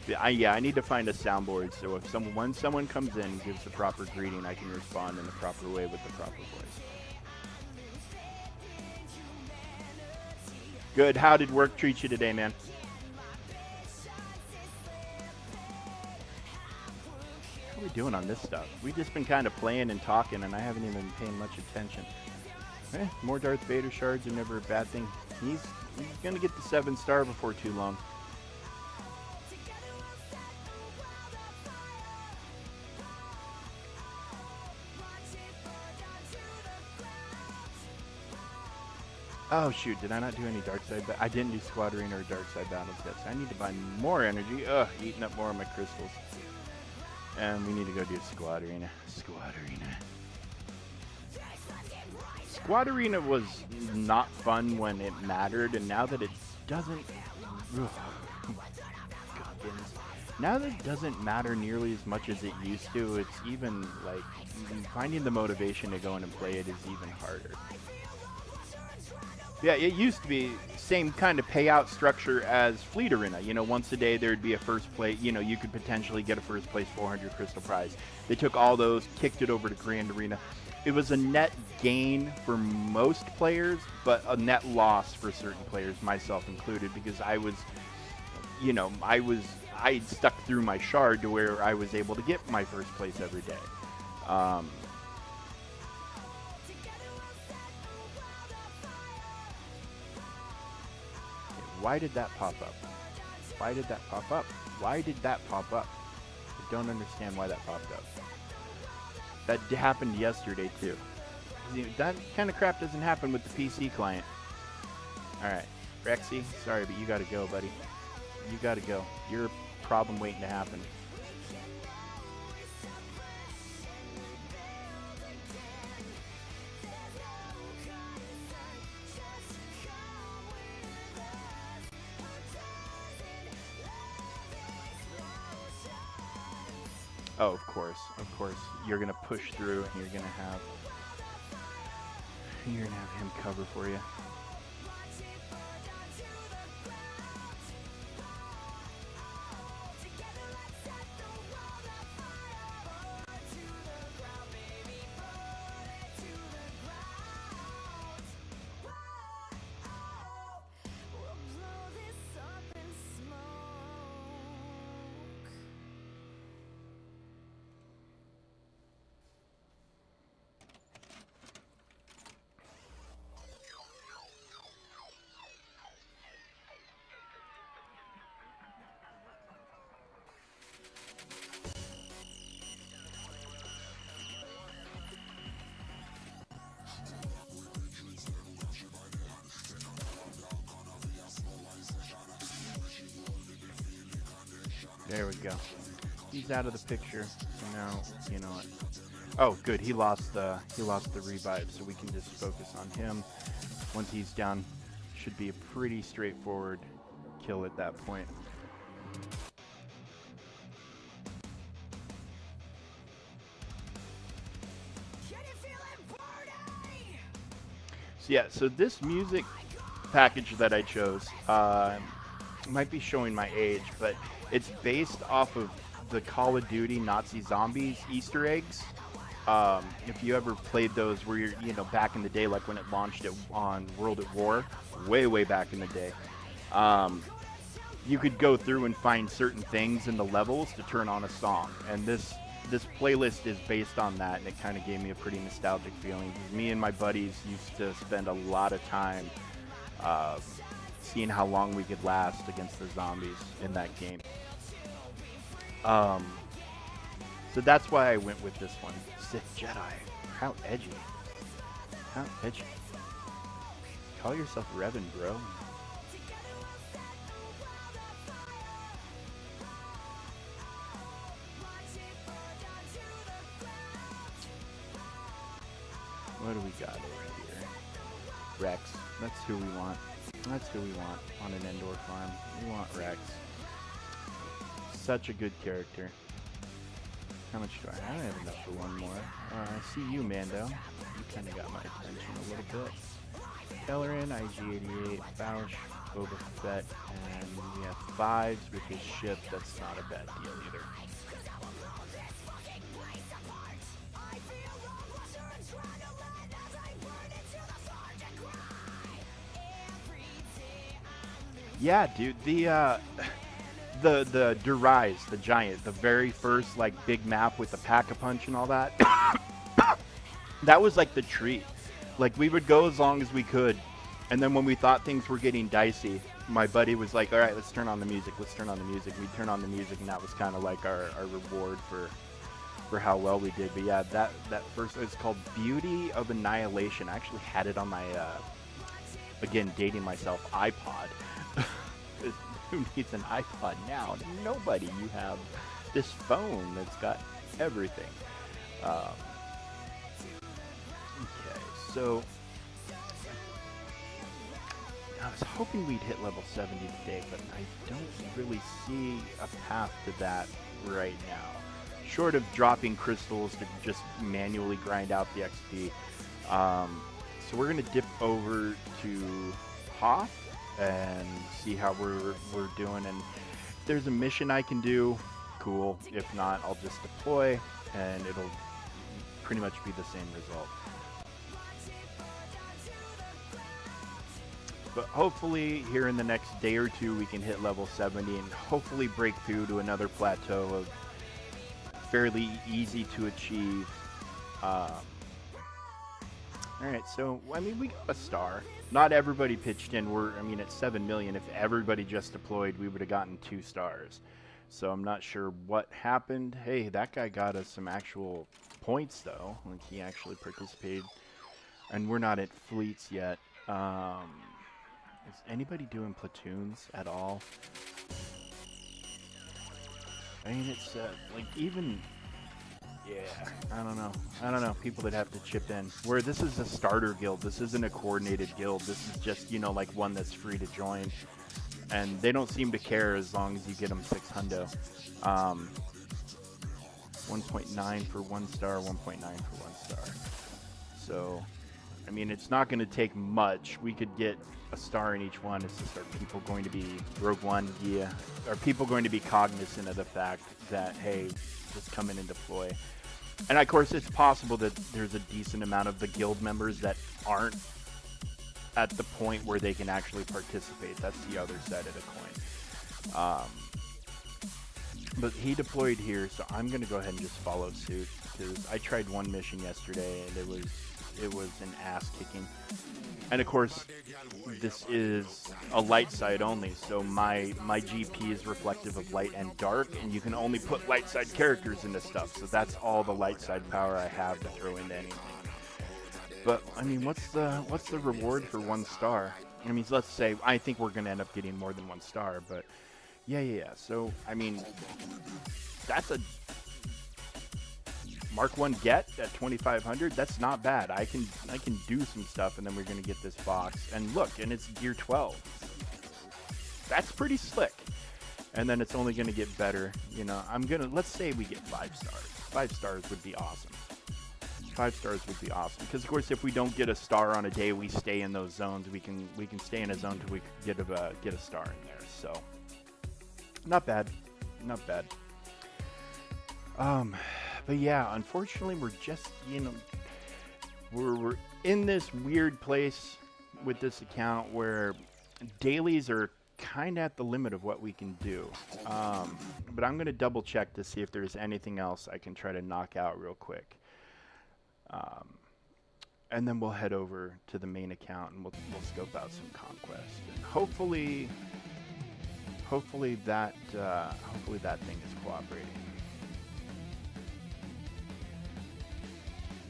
do? I need to find a soundboard, so if when someone comes in and gives the proper greeting, I can respond in the proper way with the proper voice. Good. How did work treat you today, man? are we doing on this stuff? We've just been kind of playing and talking, and I haven't even been paying much attention. More Darth Vader shards are never a bad thing. He's gonna get the 7-star before too long. Oh shoot, did I not do any dark side? I didn't do squad arena or dark side battles yet, so I need to buy more energy. Ugh, eating up more of my crystals. And we need to go do squad arena. Squad arena. Squad arena was not fun when it mattered, and now that it doesn't... Ugh, now that it doesn't matter nearly as much as it used to, it's even like finding the motivation to go in and play it is even harder. Yeah, it used to be same kind of payout structure as Fleet Arena. You know, once a day there'd be a first place. You know, you could potentially get a first place 400 crystal prize. They took all those, kicked it over to Grand Arena. It was a net gain for most players, but a net loss for certain players, myself included, because I was, you know, I stuck through my shard to where I was able to get my first place every day. Why did that pop up? Why did that pop up? Why did that pop up? I don't understand why that popped up. That happened yesterday too. That kind of crap doesn't happen with the PC client. Alright, Rexy, sorry, but you gotta go, buddy. You gotta go. You're a problem waiting to happen. Oh, of course, you're gonna push through, and you're gonna have him cover for you. There we go. He's out of the picture. So now, you know what? Oh, good. He lost the revive, so we can just focus on him. Once he's down, should be a pretty straightforward kill at that point. So yeah, so this music package that I chose might be showing my age, but it's based off of the Call of Duty Nazi Zombies Easter eggs. If you ever played those where you're, you know, back in the day, like when it launched it on World at War, way back in the day, you could go through and find certain things in the levels to turn on a song. And this playlist is based on that, and it kind of gave me a pretty nostalgic feeling. Me and my buddies used to spend a lot of time seeing how long we could last against the zombies in that game. So that's why I went with this one. Sith Jedi. How edgy. How edgy. Call yourself Revan, bro. What do we got over here? Rex. That's who we want. That's who we want on an Endor farm. We want Rex. Such a good character. How much do I have? I have enough for one more. I see you, Mando. You kind of got my attention a little bit. Kelleran, IG-88, Bausch, Boba Fett, and we have 5s with his ship. That's not a bad deal either. Yeah, dude, the Durais, the giant, the very first like big map with the Pack-a-Punch and all that. That was like the treat. Like we would go as long as we could, and then when we thought things were getting dicey, my buddy was like, "All right, let's turn on the music. Let's turn on the music." We'd turn on the music, and that was kind of like our reward for how well we did. But yeah, that first, it's called Beauty of Annihilation. I actually had it on my again, dating myself, iPod. Who needs an iPod now? Nobody. You have this phone that's got everything. Okay, so I was hoping we'd hit level 70 today, but I don't really see a path to that right now. Short of dropping crystals to just manually grind out the XP. So we're gonna dip over to Hoth and see how we're doing, and if there's a mission I can do, cool. If not, I'll just deploy and it'll pretty much be the same result. But hopefully here in the next day or two we can hit level 70 and hopefully break through to another plateau of fairly easy to achieve. Alright, so, I mean, we got a star. Not everybody pitched in. I mean, at 7 million, if everybody just deployed, we would have gotten 2 stars. So I'm not sure what happened. Hey, that guy got us some actual points, though. Like, he actually participated. And we're not at fleets yet. Is anybody doing platoons at all? I mean, it's, like, even... Yeah, I don't know. People that have to chip in. Where this is a starter guild. This isn't a coordinated guild. This is just, you know, like one that's free to join. And they don't seem to care as long as you get them 6 hundo. 1.9 for 1 star, 1.9 for 1 star. So, I mean, it's not going to take much. We could get a star in each one. It's just, are people going to be Rogue One? Yeah. Are people going to be cognizant of the fact that, hey, just come in and deploy? And of course, it's possible that there's a decent amount of the guild members that aren't at the point where they can actually participate. That's the other side of the coin. But he deployed here, so I'm going to go ahead and just follow suit, because I tried one mission yesterday and it was an ass kicking. And of course, this is a light side only, so my GP is reflective of light and dark, and you can only put light side characters into stuff, so that's all the light side power I have to throw into anything. But I mean, what's the reward for 1 star? I mean, let's say I think we're gonna end up getting more than 1 star, but yeah. So I mean, that's a Mark 1 get at 2,500. That's not bad. I can do some stuff, and then we're gonna get this box. And look, and it's gear 12. That's pretty slick. And then it's only gonna get better. You know, let's say we get 5 stars. 5 stars would be awesome. 5 stars would be awesome. Because of course, if we don't get a star on a day, we stay in those zones. We can stay in a zone till we get a star in there. So, not bad. Not bad. But yeah, unfortunately, we're just, you know, we're in this weird place with this account where dailies are kind of at the limit of what we can do. But I'm going to double check to see if there's anything else I can try to knock out real quick. And then we'll head over to the main account and we'll scope out some conquest. And hopefully that thing is cooperating.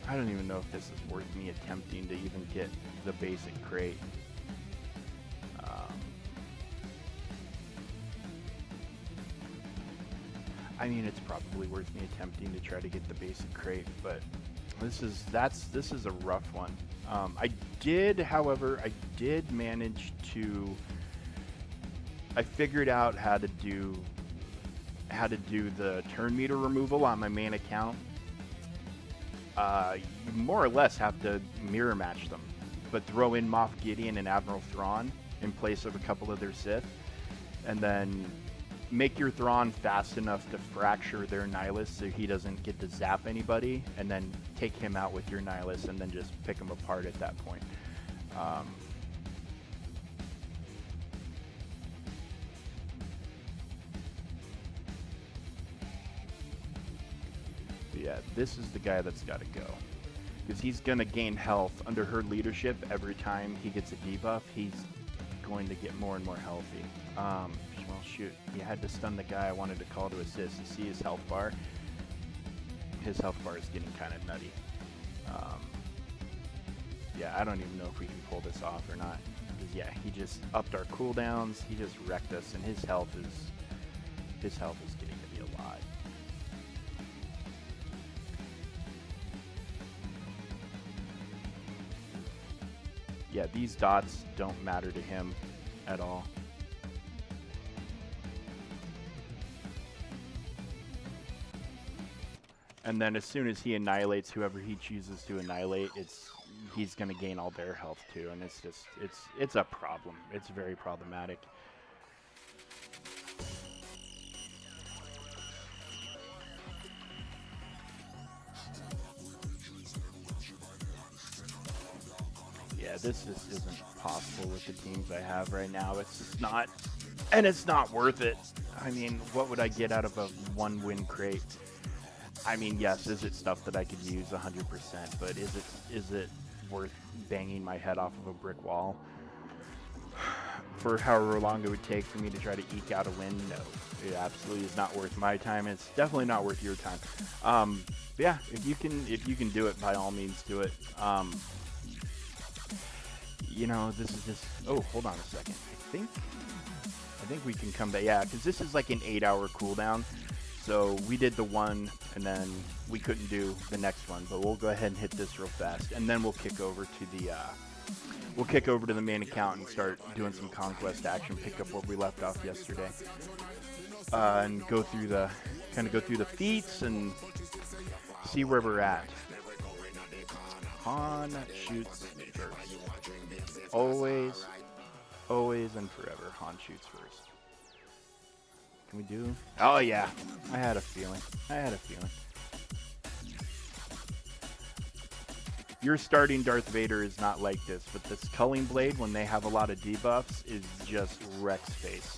I don't even know if this is worth me attempting to even get the basic crate. I mean, it's probably worth me attempting to try to get the basic crate, but this is a rough one. However, I did manage to. I figured out how to do the turn meter removal on my main account. You more or less have to mirror match them, but throw in Moff Gideon and Admiral Thrawn in place of a couple of their Sith, and then make your Thrawn fast enough to fracture their Nihilus so he doesn't get to zap anybody, and then take him out with your Nihilus and then just pick him apart at that point. Yeah, this is the guy that's got to go. Because he's going to gain health under her leadership every time he gets a debuff. He's going to get more and more healthy. Well, shoot. He had to stun the guy I wanted to call to assist. You see his health bar? His health bar is getting kind of nutty. Yeah, I don't even know if we can pull this off or not. Because, yeah, he just upped our cooldowns. He just wrecked us, and his health is getting to be a lot. Yeah, these dots don't matter to him at all. And then as soon as he annihilates whoever he chooses to annihilate, he's going to gain all their health too, and it's a problem. It's very problematic. Yeah, this just isn't possible with the teams I have right now. It's just not, and it's not worth it. I mean, what would I get out of a 1-win crate? I mean, yes, is it stuff that I could use 100%, but is it worth banging my head off of a brick wall for however long it would take for me to try to eke out a win? No, it absolutely is not worth my time. It's definitely not worth your time. Yeah, if you can do it, by all means do it. You know, this is just, oh, hold on a second. I think we can come back. Yeah, because this is like an 8-hour cooldown. So we did the one, and then we couldn't do the next one. But we'll go ahead and hit this real fast, and then we'll kick over to the main account and start doing some conquest action. Pick up where we left off yesterday, and go through the feats and see where we're at. Han shoots first. Always and forever, Han shoots first. Can we do? Oh yeah, I had a feeling. Your starting Darth Vader is not like this, but this Culling Blade, when they have a lot of debuffs, is just wrecks face.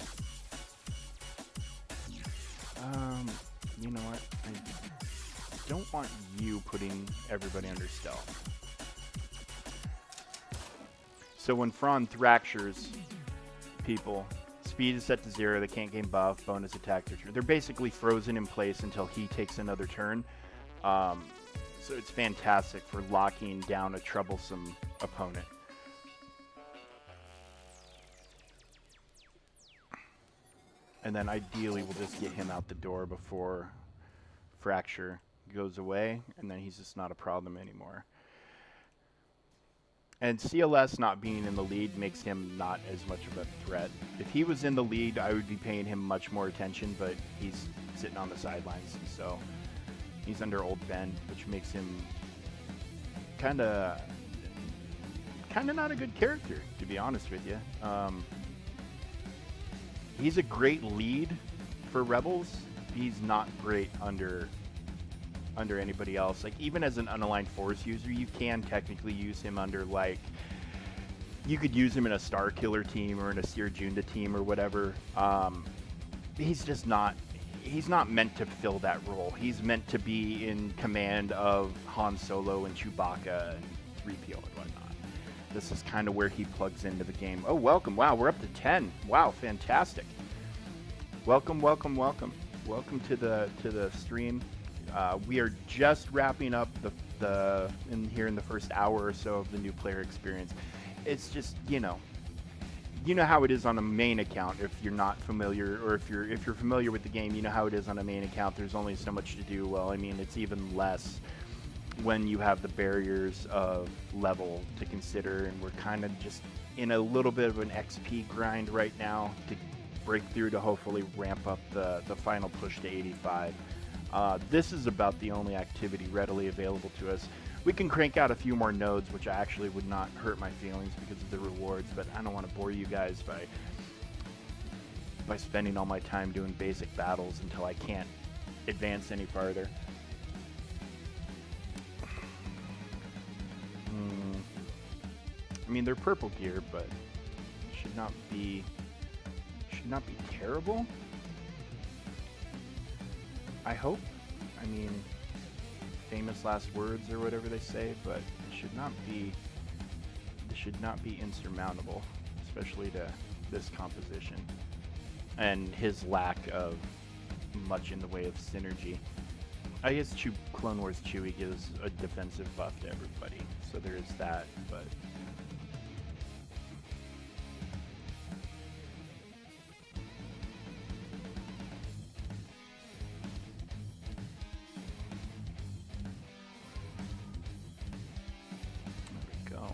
You know what? I don't want you putting everybody under stealth. So when Thrawn Thrashers people, speed is set to 0, they can't gain buff, bonus attack, they're basically frozen in place until he takes another turn. So it's fantastic for locking down a troublesome opponent. And then ideally we'll just get him out the door before Fracture goes away, and then he's just not a problem anymore. And CLS not being in the lead makes him not as much of a threat. If he was in the lead, I would be paying him much more attention, but he's sitting on the sidelines, so he's under Old Ben, which makes him kind of not a good character, to be honest with you. He's a great lead for Rebels. He's not great under anybody else. Like, even as an unaligned Force user, you can technically use him under, like, you could use him in a Star Killer team or in a Seer Junda team or whatever. He's just not, he's not meant to fill that role. He's meant to be in command of Han Solo and Chewbacca and 3PO and whatnot. This is kind of where he plugs into the game. Oh, welcome. Wow, we're up to 10. Wow, fantastic. Welcome to the stream. We are just wrapping up here in the first hour or so of the new player experience. It's just, you know how it is on a main account if you're not familiar, or if you're familiar with the game, you know how it is on a main account. There's only so much to do. Well, I mean, it's even less when you have the barriers of level to consider, and we're kind of just in a little bit of an XP grind right now to break through to hopefully ramp up the final push to 85. This is about the only activity readily available to us. We can crank out a few more nodes, which actually would not hurt my feelings because of the rewards, but I don't want to bore you guys by spending all my time doing basic battles until I can't advance any farther. I mean, they're purple gear, but should not be terrible. I hope. I mean, famous last words or whatever they say, but it should not be. This should not be insurmountable, especially to this composition and his lack of much in the way of synergy. I guess Clone Wars Chewie gives a defensive buff to everybody, so there is that, but there we go.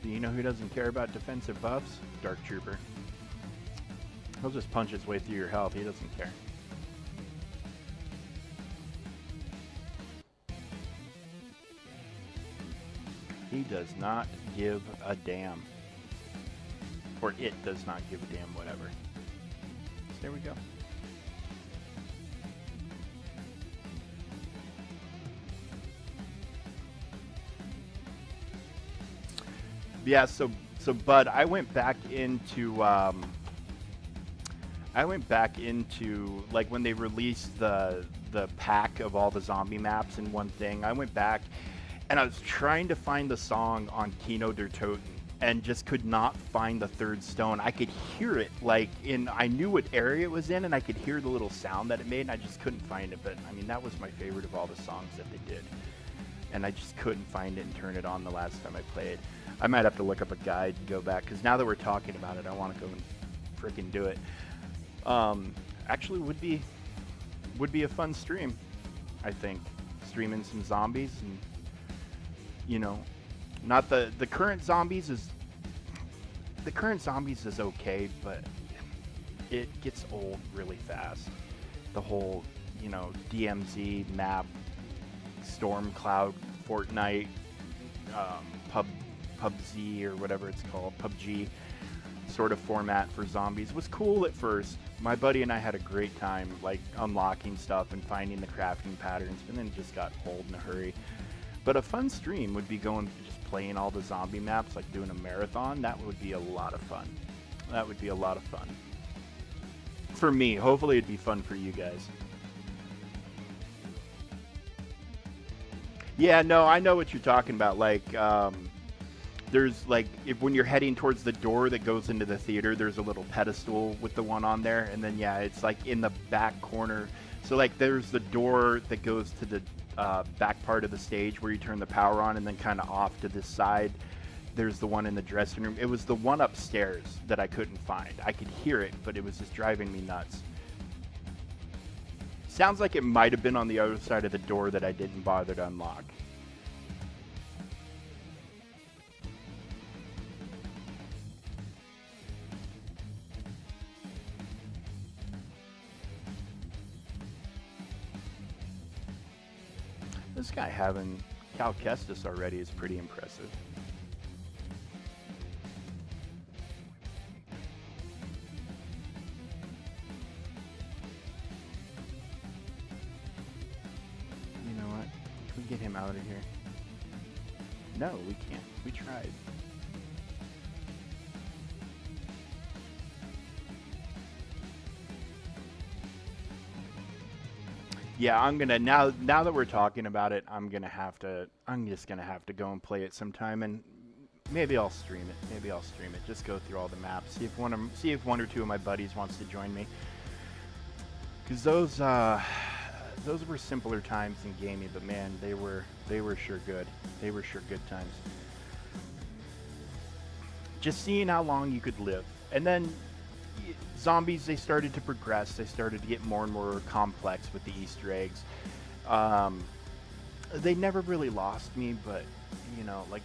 Do you know who doesn't care about defensive buffs? Dark Trooper. He'll just punch his way through your health. He doesn't care. He does not give a damn. Or it does not give a damn, whatever. So there we go. Yeah, so Bud, I went back into like when they released the pack of all the zombie maps in one thing. I went back and I was trying to find the song on Kino der Toten and just could not find the third stone. I could hear it like I knew what area it was in and I could hear the little sound that it made and I just couldn't find it. But I mean, that was my favorite of all the songs that they did. And I just couldn't find it and turn it on the last time I played. I might have to look up a guide and go back, because now that we're talking about it, I want to go and freaking do it. Actually, would be a fun stream, I think. Streaming some zombies, and you know, not the current zombies is okay, but it gets old really fast. The whole, you know, DMZ map, Storm Cloud, Fortnite, PUBG or whatever it's called, PUBG sort of format for zombies was cool at first. My buddy and I had a great time, like unlocking stuff and finding the crafting patterns, and then it just got old in a hurry. But a fun stream would be going just playing all the zombie maps, like doing a marathon. That would be a lot of fun. That would be a lot of fun for me. Hopefully it'd be fun for you guys. Yeah, no, I know what you're talking about. Like, there's like, when you're heading towards the door that goes into the theater, there's a little pedestal with the one on there. And then, yeah, it's like in the back corner. So like there's the door that goes to the back part of the stage where you turn the power on, and then kind of off to this side, there's the one in the dressing room. It was the one upstairs that I couldn't find. I could hear it, but it was just driving me nuts. Sounds like it might have been on the other side of the door that I didn't bother to unlock. This guy having Cal Kestis already is pretty impressive. You know what? Can we get him out of here? No, we can't. We tried. Yeah, I'm gonna now that we're talking about it, I'm just gonna have to go and play it sometime, and maybe I'll stream it. Just go through all the maps, see if one or two of my buddies wants to join me. Cause those were simpler times in gaming, but man, they were sure good. They were sure good times. Just seeing how long you could live, and then zombies, they started to progress. They started to get more and more complex with the Easter eggs. They never really lost me, but you know, like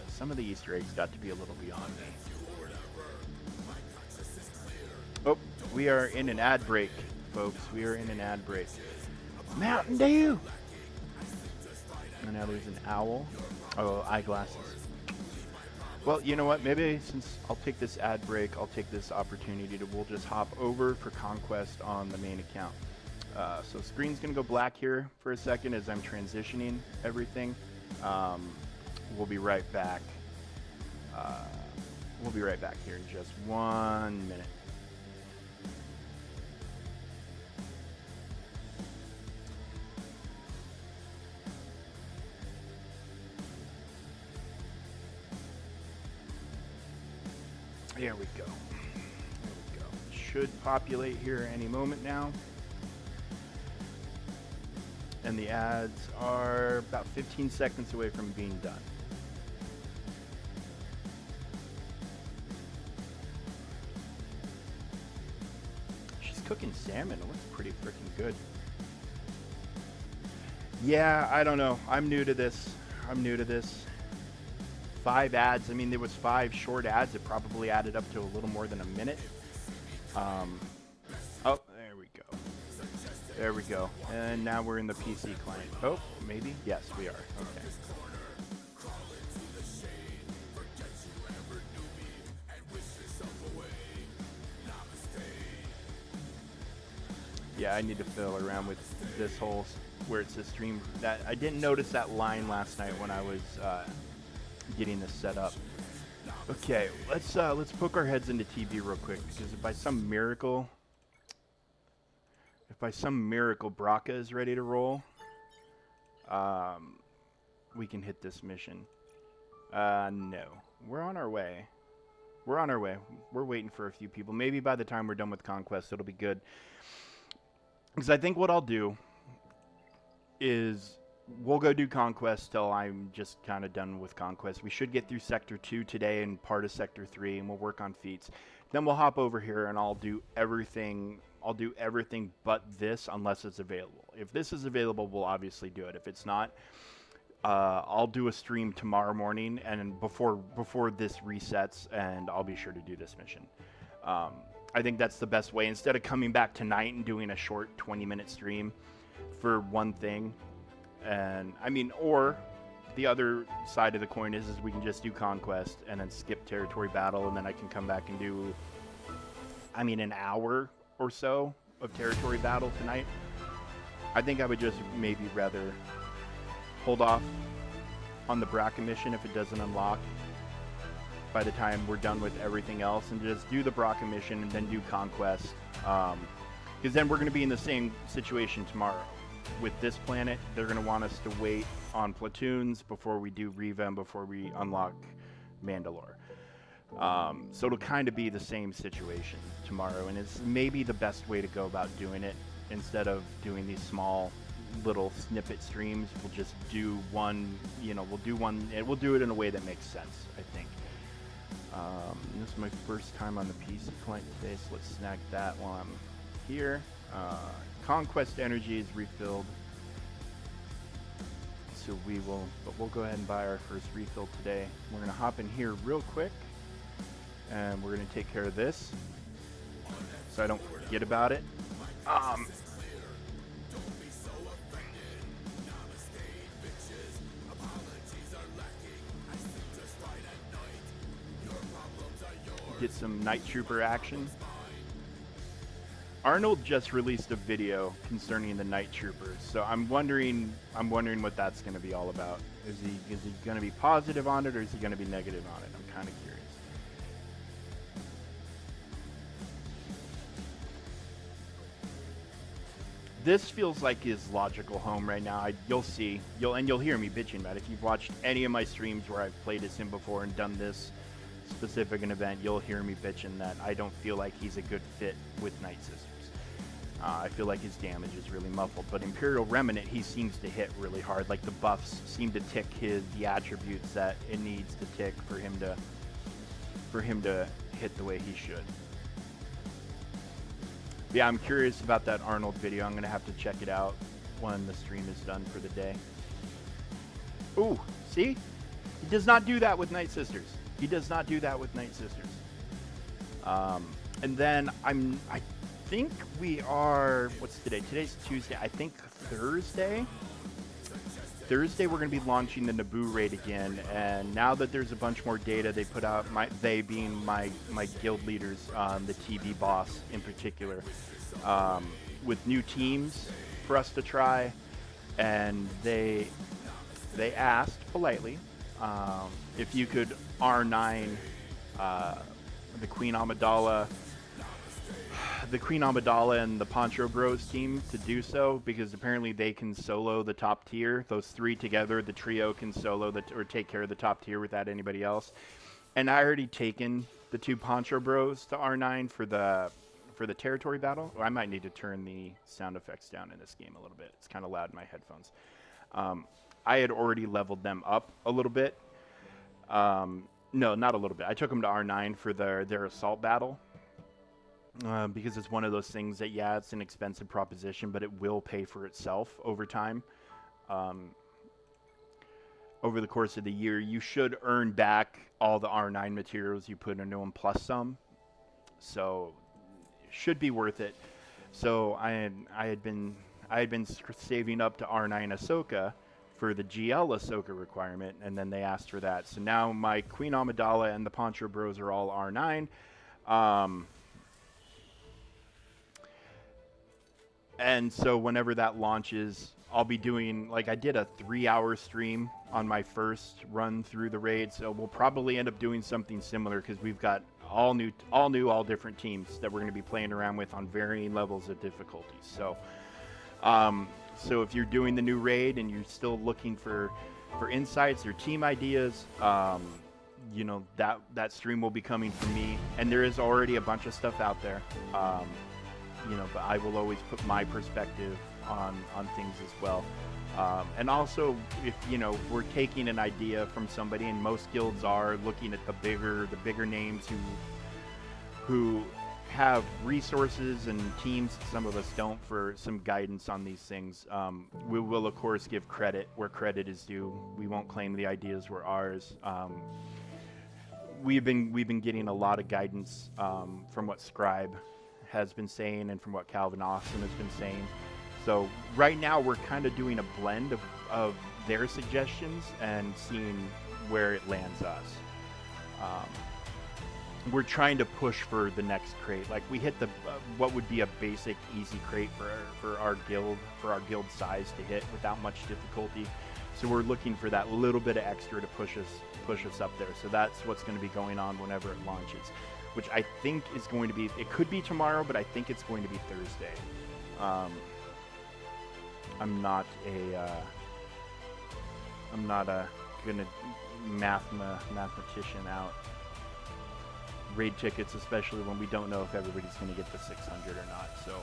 some of the Easter eggs got to be a little beyond me. Oh, we are in an ad break, folks. We are in an ad break. Mountain Dew. And now there's an owl. Oh, eyeglasses. Well, you know what? Maybe since I'll take this ad break, I'll take this opportunity we'll just hop over for Conquest on the main account. So screen's gonna go black here for a second as I'm transitioning everything. we'll be right back. We'll be right back here in just 1 minute. There we go. There we go. Should populate here any moment now. And the ads are about 15 seconds away from being done. She's cooking salmon. It looks pretty freaking good. Yeah, I don't know. I'm new to this. 5 ads. I mean, there was 5 short ads. It probably added up to a little more than a minute. Oh, there we go. There we go. And now we're in the PC client. Oh, maybe? Yes, we are. Okay. Yeah, I need to fiddle around with this whole where it says stream. That I didn't notice that line last night when I was getting this set up. Okay, let's poke our heads into TV real quick, because if by some miracle Braca is ready to roll, we can hit this mission. No, we're on our way. We're waiting for a few people. Maybe by the time we're done with Conquest, it'll be good. Because I think what I'll do is we'll go do Conquest till I'm just kind of done with Conquest. We should get through Sector 2 today and part of Sector 3, and we'll work on feats. Then we'll hop over here and I'll do everything but this, unless it's available. If this is available, we'll obviously do it. If it's not, I'll do a stream tomorrow morning and before this resets, and I'll be sure to do this mission. I think that's the best way, instead of coming back tonight and doing a short 20-minute stream for one thing. And I mean, or the other side of the coin is we can just do Conquest and then skip territory battle, and then I can come back and do, I mean, an hour or so of territory battle tonight. I think I would just maybe rather hold off on the Braca mission if it doesn't unlock by the time we're done with everything else, and just do the Braca mission and then do Conquest, because then we're going to be in the same situation tomorrow. With this planet, they're going to want us to wait on platoons before we do Riva and before we unlock Mandalore. So it'll kind of be the same situation tomorrow, and it's maybe the best way to go about doing it. Instead of doing these small little snippet streams, we'll just do one, we'll do it in a way that makes sense, I think. This is my first time on the PC client today, so let's snag that while I'm here. Conquest energy is refilled, so we'll go ahead and buy our first refill today. We're gonna hop in here real quick, and we're gonna take care of this, so I don't forget about it. Get some Night Trooper action. Arnold just released a video concerning the Night Troopers, so I'm wondering what that's going to be all about. Is he going to be positive on it, or is he going to be negative on it? I'm kind of curious. This feels like his logical home right now. You'll hear me bitching about it. If you've watched any of my streams where I've played as him before and done this specific an event, you'll hear me bitching that I don't feel like he's a good fit with Night Sisters. I feel like his damage is really muffled, but Imperial Remnant, he seems to hit really hard. Like the buffs seem to tick the attributes that it needs to tick for him to hit the way he should. Yeah, I'm curious about that Arnold video. I'm gonna have to check it out when the stream is done for the day. Ooh, see? He does not do that with Night Sisters. He does not do that with Night Sisters. And then I think we are, what's today? Today's Tuesday. I think Thursday we're going to be launching the Naboo raid again. And now that there's a bunch more data, they put out, they being my guild leaders, the TV boss in particular, with new teams for us to try. And they asked politely, if you could R9 the Queen Amidala, and the Poncho Bros team to do so, because apparently they can solo the top tier. Those three together, the trio, can solo or take care of the top tier without anybody else. And I already taken the two Poncho Bros to R9 for the territory battle. Oh, I might need to turn the sound effects down in this game a little bit. It's kind of loud in my headphones. I had already leveled them up a little bit. No, not a little bit. I took them to R9 for their assault battle. Because it's one of those things that, yeah, it's an expensive proposition, but it will pay for itself over time. Over the course of the year, you should earn back all the R9 materials you put into them plus some. So, it should be worth it. So I had been saving up to R9 Ahsoka for the GL Ahsoka requirement, and then they asked for that. So now my Queen Amidala and the Poncho Bros are all R9. And so whenever that launches, I'll be doing, like, I did a 3-hour stream on my first run through the raid, so we'll probably end up doing something similar, because we've got all different teams that we're going to be playing around with on varying levels of difficulty. So, so if you're doing the new raid and you're still looking for insights or team ideas, you know, that stream will be coming from me, and there is already a bunch of stuff out there. You know, but I will always put my perspective on things as well. And also, if, you know, we're taking an idea from somebody, and most guilds are looking at the bigger names who have resources and teams, some of us don't, for some guidance on these things. We will, of course, give credit where credit is due. We won't claim the ideas were ours. We've been getting a lot of guidance from what Scribe has been saying and from what Calvin Austin has been saying. So right now we're kind of doing a blend of their suggestions and seeing where it lands us. We're trying to push for the next crate. Like, we hit the what would be a basic easy crate for our guild size to hit without much difficulty. So we're looking for that little bit of extra to push us up there. So that's what's going to be going on whenever it launches, which I think is going to be, it could be tomorrow, but I think it's going to be Thursday. I'm not gonna mathematician out raid tickets, especially when we don't know if everybody's gonna get the 600 or not. So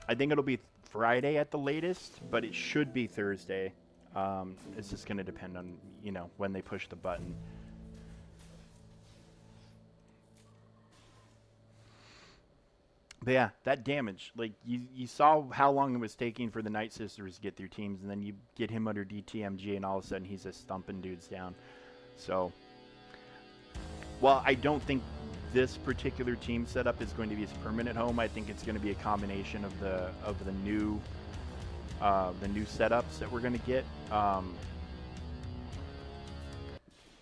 I think it'll be Friday at the latest, but it should be Thursday. It's just gonna depend on, you know, when they push the button. But yeah, that damage, like, you saw how long it was taking for the Night Sisters to get through teams, and then you get him under DTMG, and all of a sudden he's just thumping dudes down. So, while I don't think this particular team setup is going to be his permanent home, I think it's going to be a combination of the new setups that we're going to get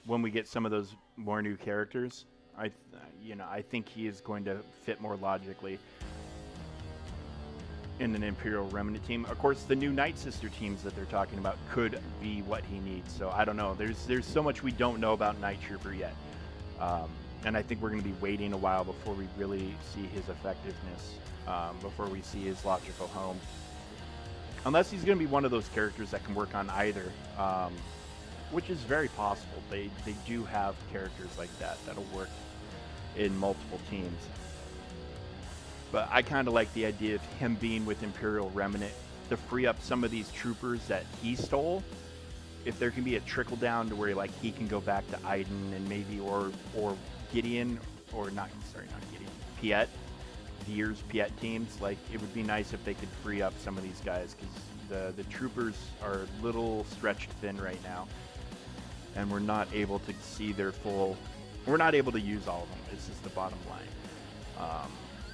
when we get some of those more new characters. I think he is going to fit more logically in an Imperial Remnant team. Of course, the new Night Sister teams that they're talking about could be what he needs. So I don't know. There's so much we don't know about Night Trooper yet. And I think we're going to be waiting a while before we really see his effectiveness, before we see his logical home. Unless he's going to be one of those characters that can work on either, which is very possible. They do have characters like that'll work in multiple teams. But I kind of like the idea of him being with Imperial Remnant to free up some of these troopers that he stole. If there can be a trickle down to where, like, he can go back to Iden and maybe or Gideon, or not Gideon, Piet, Veer's Piet teams. Like, it would be nice if they could free up some of these guys, because the troopers are a little stretched thin right now, and we're not able to see their full. We're not able to use all of them. This is the bottom line.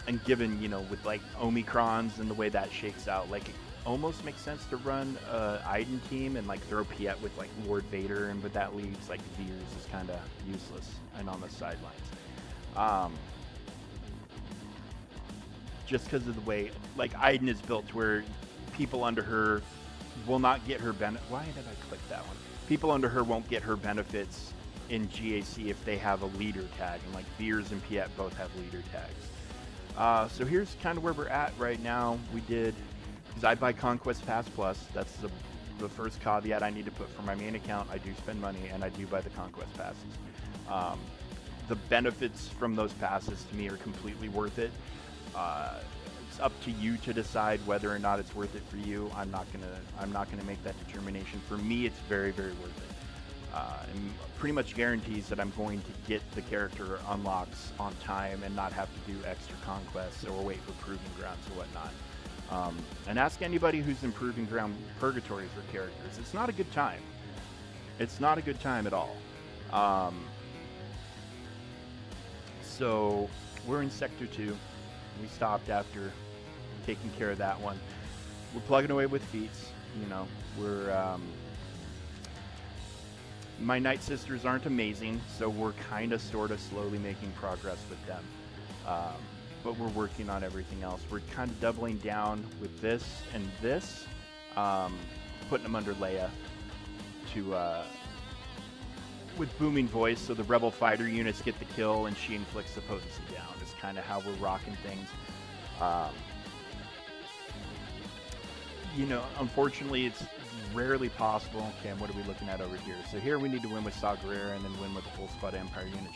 And given, you know, with like Omicrons and the way that shakes out, like, it almost makes sense to run Iden team and like throw Piet with like Lord Vader, and but that leaves like Veers is kind of useless and on the sidelines. Just because of the way like Iden is built, to where people under her will not get her benefit. Why did I click that one? people under her won't get her benefits in GAC if they have a leader tag, and like Veers and Piet both have leader tags. So here's kind of where we're at right now. We did, because I buy Conquest Pass Plus, that's the first caveat I need to put for my main account. I do spend money, and I do buy the Conquest Passes. The benefits from those passes to me are completely worth it. It's up to you to decide whether or not it's worth it for you. I'm not gonna make that determination. For me, it's very, very worth it. And pretty much guarantees that I'm going to get the character unlocks on time and not have to do extra conquests or wait for proving grounds or whatnot. And ask anybody who's in proving ground purgatory for characters. It's not a good time. It's not a good time at all. So we're in Sector 2. We stopped after taking care of that one. We're plugging away with feats. You know, we're my Night Sisters aren't amazing, so we're kind of sort of slowly making progress with them. But we're working on everything else. We're kind of doubling down with this and this, putting them under Leia to with booming voice, so the rebel fighter units get the kill and she inflicts the potency down. Is kind of how we're rocking things. You know, unfortunately, it's rarely possible. Okay, and what are we looking at over here? So here we need to win with Saw Gerrera and then win with the full squad Empire unit.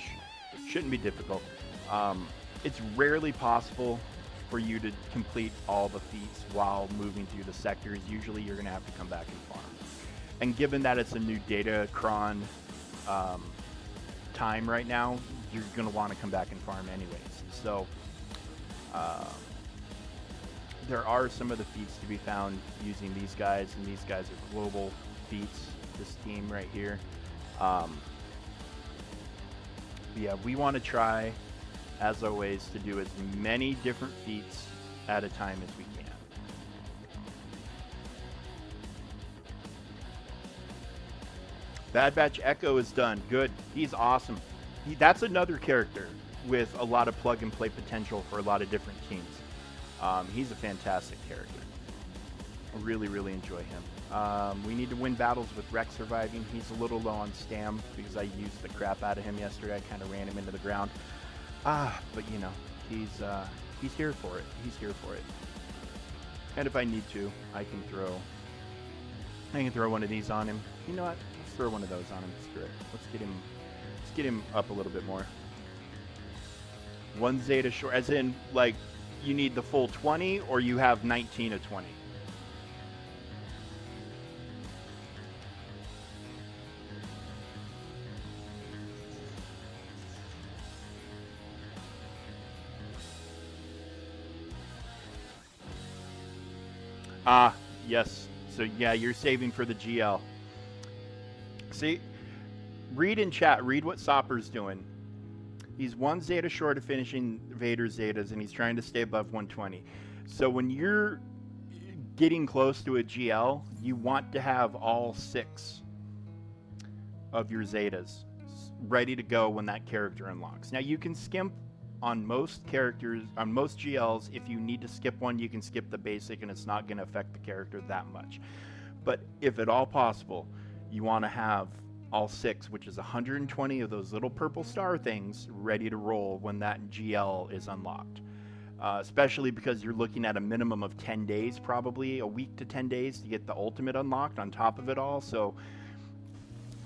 Shouldn't be difficult. It's rarely possible for you to complete all the feats while moving through the sectors. Usually you're going to have to come back and farm. And given that it's a new data cron time right now, you're going to want to come back and farm anyways. So there are some of the feats to be found using these guys, and these guys are global feats, this team right here. Yeah, we want to try, as always, to do as many different feats at a time as we can. Bad Batch Echo is done. Good. He's awesome. That's another character with a lot of plug and play potential for a lot of different teams. He's a fantastic character. I really, really enjoy him. We need to win battles with Rex surviving. He's a little low on stam because I used the crap out of him yesterday. I kind of ran him into the ground. But you know, he's here for it. He's here for it. And if I need to, I can throw one of these on him. You know what? Let's throw one of those on him. Screw it. Let's get him up a little bit more. One Zeta short, as in like you need the full 20 or you have 19 of 20. Yes. So yeah, you're saving for the GL. See, read in chat, read what Sopper's doing. He's one Zeta short of finishing Vader's Zetas, and he's trying to stay above 120. So when you're getting close to a GL, you want to have all 6 of your Zetas ready to go when that character unlocks. Now you can skimp on most characters, on most GLs. If you need to skip one, you can skip the basic and it's not going to affect the character that much. But if at all possible, you want to have all 6, which is 120 of those little purple star things, ready to roll when that GL is unlocked. Especially because you're looking at a minimum of 10 days, probably a week to 10 days to get the ultimate unlocked on top of it all. So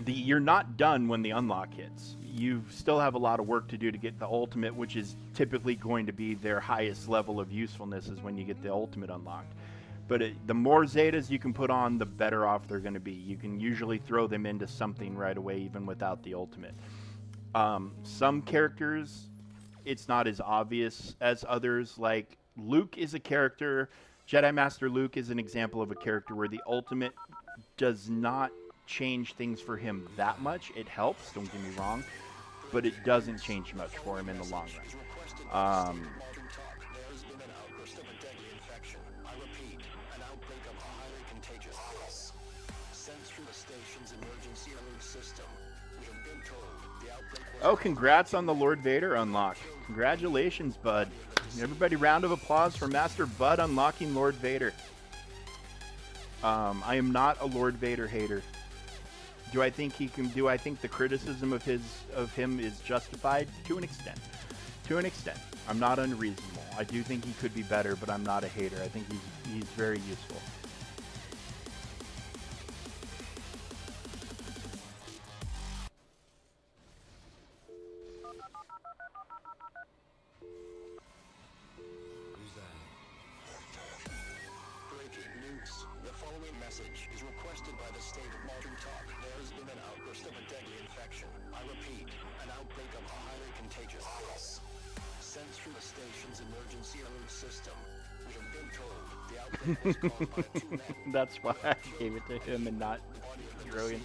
you're not done when the unlock hits. You still have a lot of work to do to get the ultimate, which is typically going to be their highest level of usefulness, is when you get the ultimate unlocked. But the more Zetas you can put on, the better off they're going to be. You can usually throw them into something right away, even without the ultimate. Some characters, it's not as obvious as others. Like Luke is a character, Jedi Master Luke is an example of a character where the ultimate does not change things for him that much. It helps, don't get me wrong, but it doesn't change much for him in the long run. Oh, congrats on the Lord Vader unlock. Congratulations, Bud. Everybody, round of applause for Master Bud unlocking Lord Vader. I am not a Lord Vader hater. Do I think he can? Do I think the criticism of him is justified to an extent? To an extent, I'm not unreasonable. I do think he could be better, but I'm not a hater. I think he's very useful. Breaking news. The following message is requested by the state of Malton Talk. There has been an outburst of a deadly infection. I repeat, an outbreak of a highly contagious virus. Sent through the station's emergency alert system. We have been told the outbreak was caused by two men. That's why I gave it to him and not Rogan.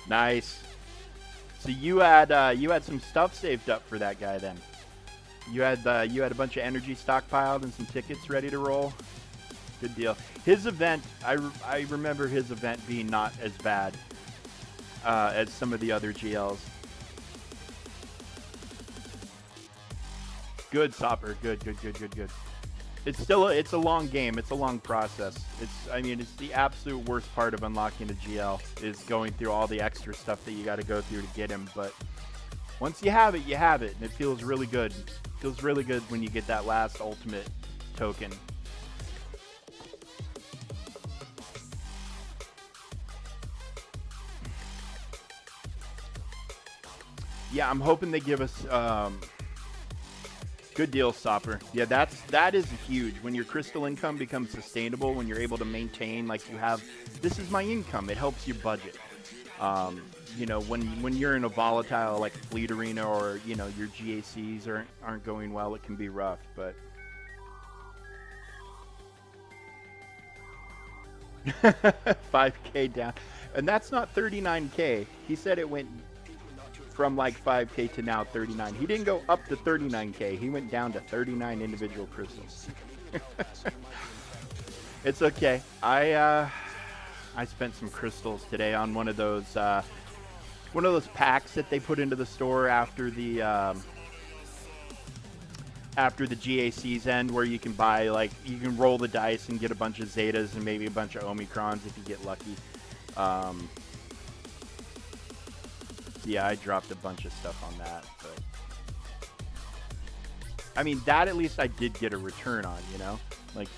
Nice. So you had some stuff saved up for that guy then. You had a bunch of energy stockpiled and some tickets ready to roll. Good deal. His event, I remember his event being not as bad as some of the other GLs. Good, Sopper. Good. It's a long game. It's a long process. It's the absolute worst part of unlocking a GL is going through all the extra stuff that you got to go through to get him. But once you have it, and it feels really good. It feels really good when you get that last ultimate token. Yeah, I'm hoping they give us good deal, Sopper. Yeah, that is huge. When your crystal income becomes sustainable, when you're able to maintain, like you have, this is my income. It helps you budget. You know, when you're in a volatile like Fleet Arena or you know your GACs aren't going well, it can be rough. But 5K down, and that's not 39K. He said it went from like 5K to now 39. He didn't go up to 39K. He went down to 39 individual crystals. It's okay. I spent some crystals today on one of those packs that they put into the store after the GACs end, where you can buy you can roll the dice and get a bunch of Zetas and maybe a bunch of Omicrons if you get lucky. Yeah, I dropped a bunch of stuff on that, but I mean that at least I did get a return on, you know? Like,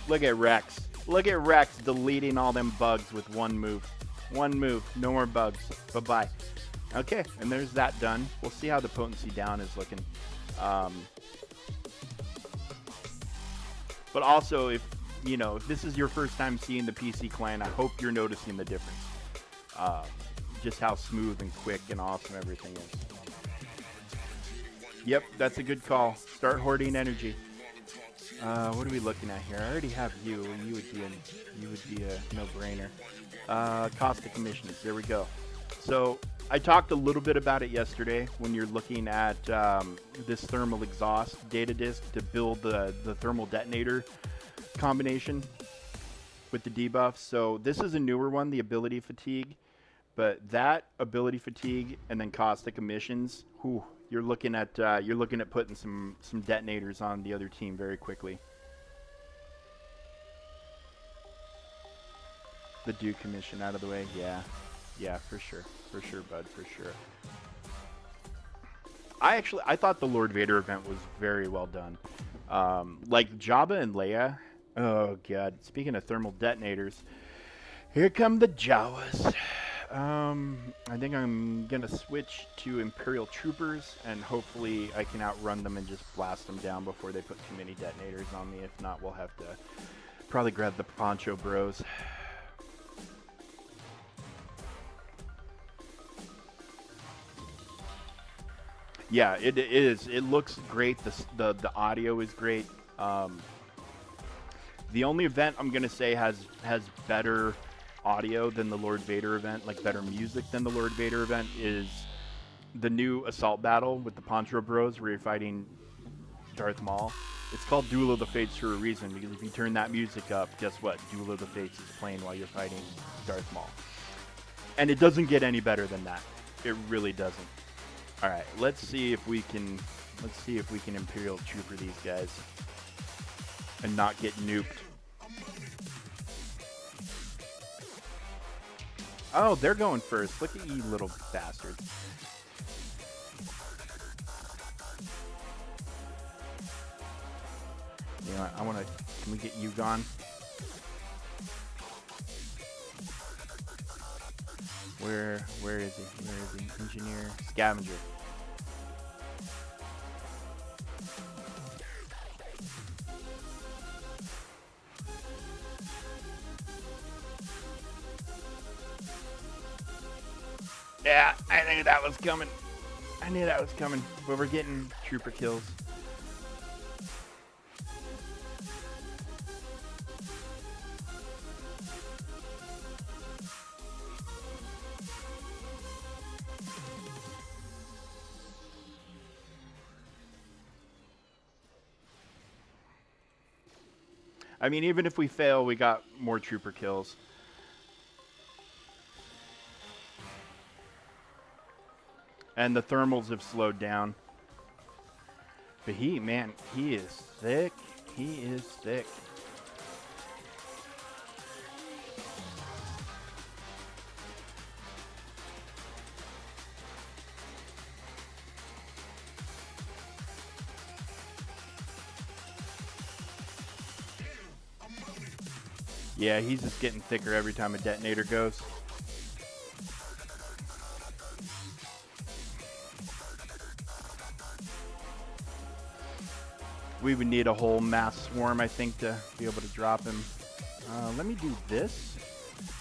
look at Rex. Look at Rex deleting all them bugs with one move. One move, no more bugs. Bye-bye. Okay, and there's that done. We'll see how the potency down is looking. But also, if this is your first time seeing the PC clan, I hope you're noticing the difference. Just how smooth and quick and awesome everything is. Yep, that's a good call. Start hoarding energy. What are we looking at here? I already have you. You would be a no-brainer. Cost of commissions. There we go. So I talked a little bit about it yesterday when you're looking at this thermal exhaust data disk to build the thermal detonator combination with the debuffs. So this is a newer one, the ability fatigue. But that ability fatigue and then caustic emissions, whew, you're looking at putting some detonators on the other team very quickly. The Duke commission out of the way, yeah, for sure, bud, for sure. I thought the Lord Vader event was very well done. Like Jabba and Leia. Oh god. Speaking of thermal detonators, here come the Jawas. I think I'm gonna switch to Imperial Troopers, and hopefully I can outrun them and just blast them down before they put too many detonators on me. If not, we'll have to probably grab the Poncho Bros. Yeah, it is. It looks great. The audio is great. The only event I'm gonna say has better audio than the Lord Vader event, like better music than the Lord Vader event, is the new assault battle with the Poncho Bros where you're fighting Darth Maul. It's called Duel of the Fates for a reason, because if you turn that music up, guess what? Duel of the Fates is playing while you're fighting Darth Maul. And it doesn't get any better than that. It really doesn't. All right, let's see if we can Imperial Trooper these guys and not get nuked. Oh, they're going first. Look at you little bastards. You know what? I want to... Can we get you gone? Where is he? Where is he? Engineer. Scavenger. Yeah, I knew that was coming. I knew that was coming. But we're getting trooper kills. I mean, even if we fail, we got more trooper kills. And the thermals have slowed down. But man, he is thick. He is thick. Yeah, he's just getting thicker every time a detonator goes. We would need a whole mass swarm, I think, to be able to drop him. Let me do this.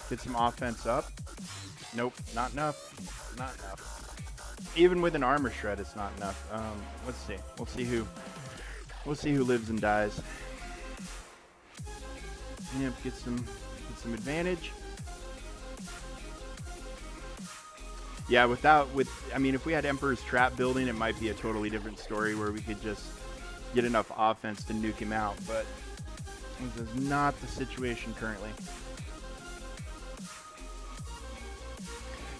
Get some offense up. Nope, not enough. Not enough. Even with an armor shred, it's not enough. Let's see. We'll see who lives and dies. Yep, get some advantage. Yeah, I mean, if we had Emperor's Trap building, it might be a totally different story where we could just get enough offense to nuke him out, but this is not the situation currently.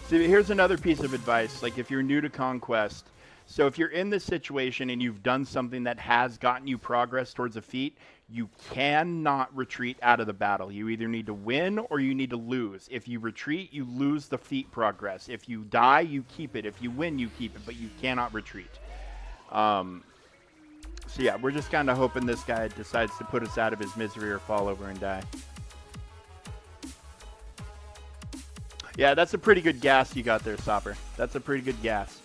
See, here's another piece of advice. Like, if you're new to Conquest, so if you're in this situation and you've done something that has gotten you progress towards a feat, you cannot retreat out of the battle. You either need to win or you need to lose. If you retreat, you lose the feat progress. If you die, you keep it. If you win, you keep it, but you cannot retreat. So yeah, we're just kind of hoping this guy decides to put us out of his misery or fall over and die. Yeah, that's a pretty good gas you got there, Sopper. That's a pretty good gas.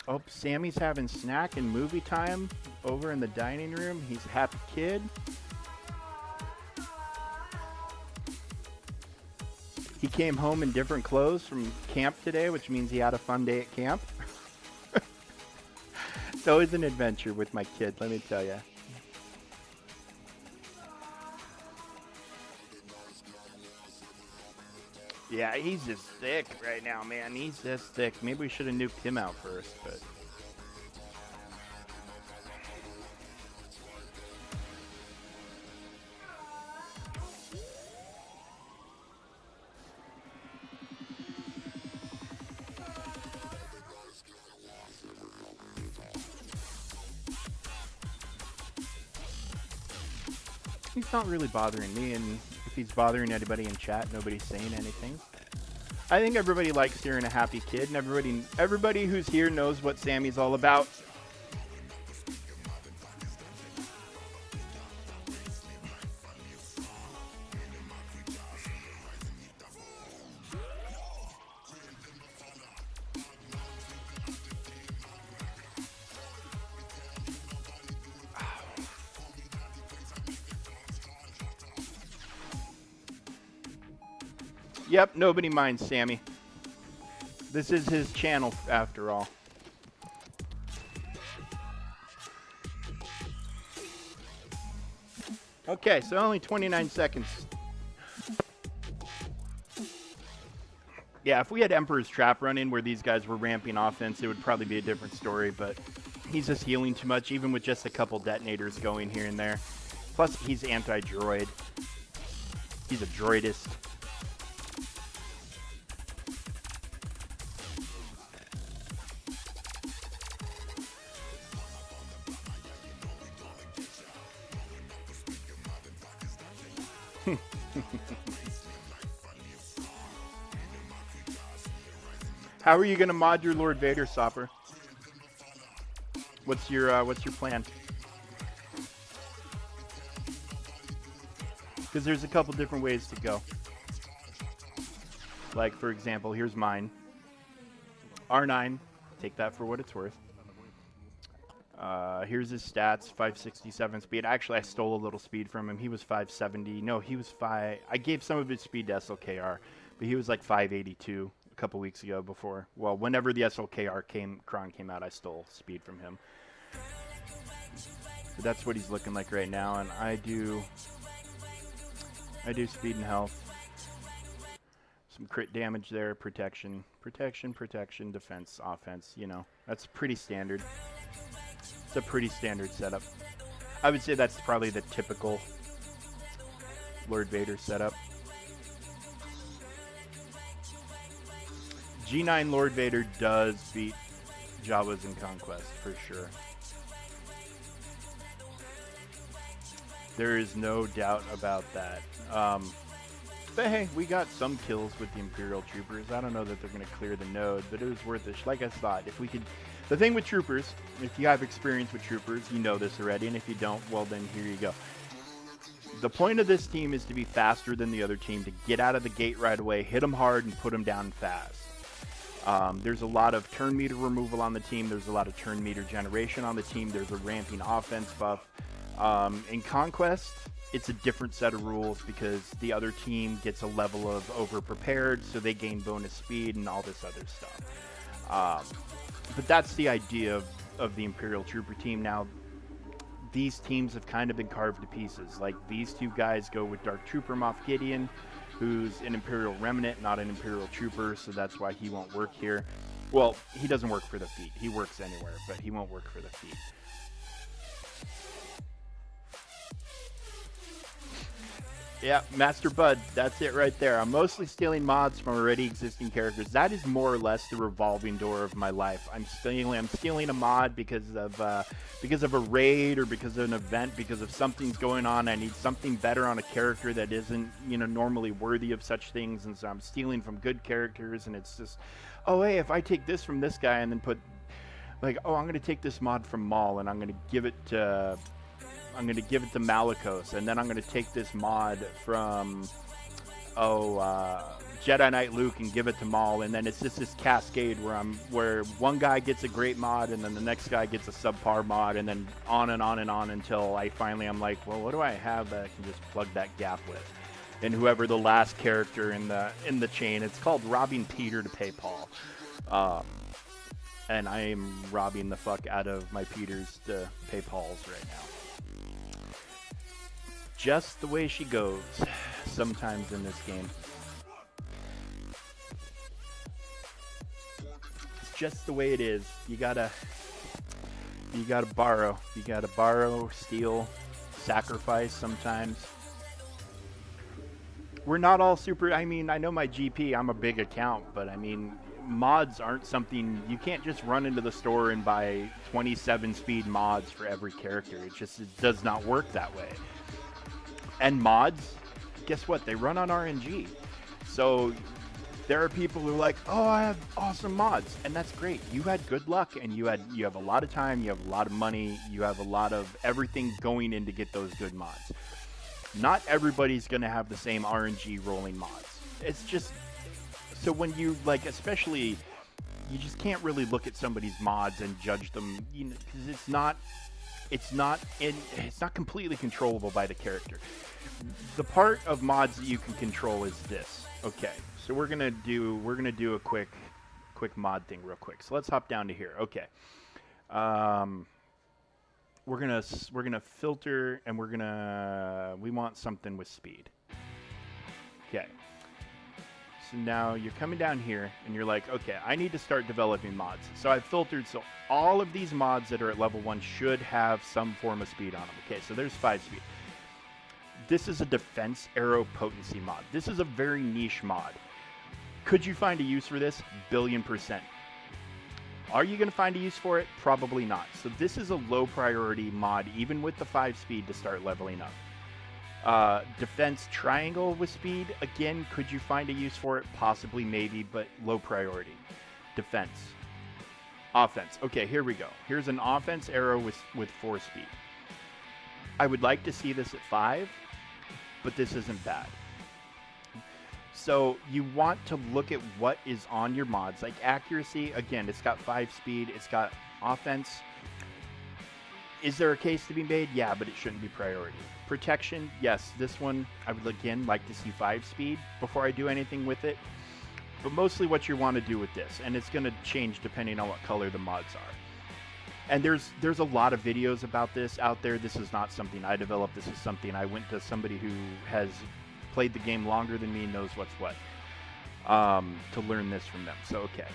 Oh, Sammy's having snack and movie time over in the dining room. He's a happy kid. He came home in different clothes from camp today, which means he had a fun day at camp. It's always an adventure with my kid, let me tell you. Yeah, he's just thick right now, man. He's just thick. Maybe we should have nuked him out first, but... He's not really bothering me, and if he's bothering anybody in chat, nobody's saying anything. I think everybody likes hearing a happy kid, and everybody who's here knows what Sammy's all about. Yep, nobody minds Sammy. This is his channel after all. Okay, so only 29 seconds. Yeah, if we had Emperor's Trap running where these guys were ramping offense, it would probably be a different story, but he's just healing too much, even with just a couple detonators going here and there. Plus, he's anti-droid. He's a droidist. How are you gonna mod your Lord Vader, Sopper? What's your plan? Because there's a couple different ways to go. Like, for example, here's mine. R9, take that for what it's worth. Here's his stats, 567 speed. Actually, I stole a little speed from him. He was 570. No, he was 5. I gave some of his speed to SLKR, but he was like 582 a couple weeks ago before. Well, whenever the SLKR Kron came out, I stole speed from him. But that's what he's looking like right now, and I do speed and health. Some crit damage there, protection, defense, offense, you know. That's pretty standard. It's a pretty standard setup. I would say that's probably the typical Lord Vader setup. G9 Lord Vader does beat Jawas in Conquest, for sure. There is no doubt about that. But hey, we got some kills with the Imperial Troopers. I don't know that they're going to clear the node, but it was worth it. Like I thought, if we could... The thing with Troopers, if you have experience with Troopers, you know this already, and if you don't, well then here you go. The point of this team is to be faster than the other team, to get out of the gate right away, hit them hard, and put them down fast. There's a lot of turn meter removal on the team. There's a lot of turn meter generation on the team. There's a ramping offense buff. In Conquest, it's a different set of rules because the other team gets a level of over-prepared, so they gain bonus speed and all this other stuff. But that's the idea of the Imperial Trooper team. Now, these teams have kind of been carved to pieces. Like, these two guys go with Dark Trooper Moff Gideon, who's an Imperial Remnant, not an Imperial Trooper, so that's why he won't work here. Well, he doesn't work for the feat. He works anywhere, but he won't work for the feat. Yeah, Master Bud, that's it right there. I'm mostly stealing mods from already existing characters. That is more or less the revolving door of my life. I'm stealing a mod because of a raid or because of an event, because of something's going on. I need something better on a character that isn't, you know, normally worthy of such things, and so I'm stealing from good characters. And it's just, oh hey, if I take this from this guy and then put, like, oh, I'm gonna take this mod from Maul and I'm gonna give it to Malicos, and then I'm going to take this mod from, Jedi Knight Luke and give it to Maul, and then it's just this cascade where one guy gets a great mod, and then the next guy gets a subpar mod, and then on and on and on until I'm like, well, what do I have that I can just plug that gap with? And whoever the last character in the chain, it's called robbing Peter to pay Paul. And I am robbing the fuck out of my Peters to pay Pauls right now. Just the way she goes sometimes in this game. It's just the way it is. You gotta borrow. You gotta borrow, steal, sacrifice sometimes. We're not all super, I mean, I know my GP, I'm a big account, but I mean, mods aren't something, you can't just run into the store and buy 27 speed mods for every character. It does not work that way. And mods, guess what? They run on RNG. So there are people who are like, oh, I have awesome mods. And that's great. You had good luck, and you have a lot of time, you have a lot of money, you have a lot of everything going in to get those good mods. Not everybody's going to have the same RNG rolling mods. It's just, so when you, like, especially, you just can't really look at somebody's mods and judge them, you know, because it's not completely controllable by the character. The part of mods that you can control is this. Okay, so we're gonna do a quick mod thing real quick. So let's hop down to here. Okay, we're gonna filter, and we want something with speed. Okay. So now you're coming down here and you're like, okay, I need to start developing mods. So I've filtered, so all of these mods that are at level 1 should have some form of speed on them. Okay, so there's 5 speed. This is a defense arrow potency mod. This is a very niche mod. Could you find a use for this? Billion%. Are you going to find a use for it? Probably not. So this is a low priority mod, even with the 5 speed, to start leveling up. Defense triangle with speed. Again, could you find a use for it? Possibly, maybe, but low priority. Defense. Offense. Okay, here we go. Here's an offense arrow with 4 speed. I would like to see this at 5, but this isn't bad. So you want to look at what is on your mods. Like accuracy, again, it's got 5 speed. It's got offense. Is there a case to be made? Yeah, but it shouldn't be priority. Protection, yes. This one, I would, again, like to see 5 speed before I do anything with it. But mostly what you want to do with this, and it's going to change depending on what color the mods are. And there's a lot of videos about this out there. This is not something I developed. This is something I went to somebody who has played the game longer than me, knows what's what, to learn this from them. So, okay.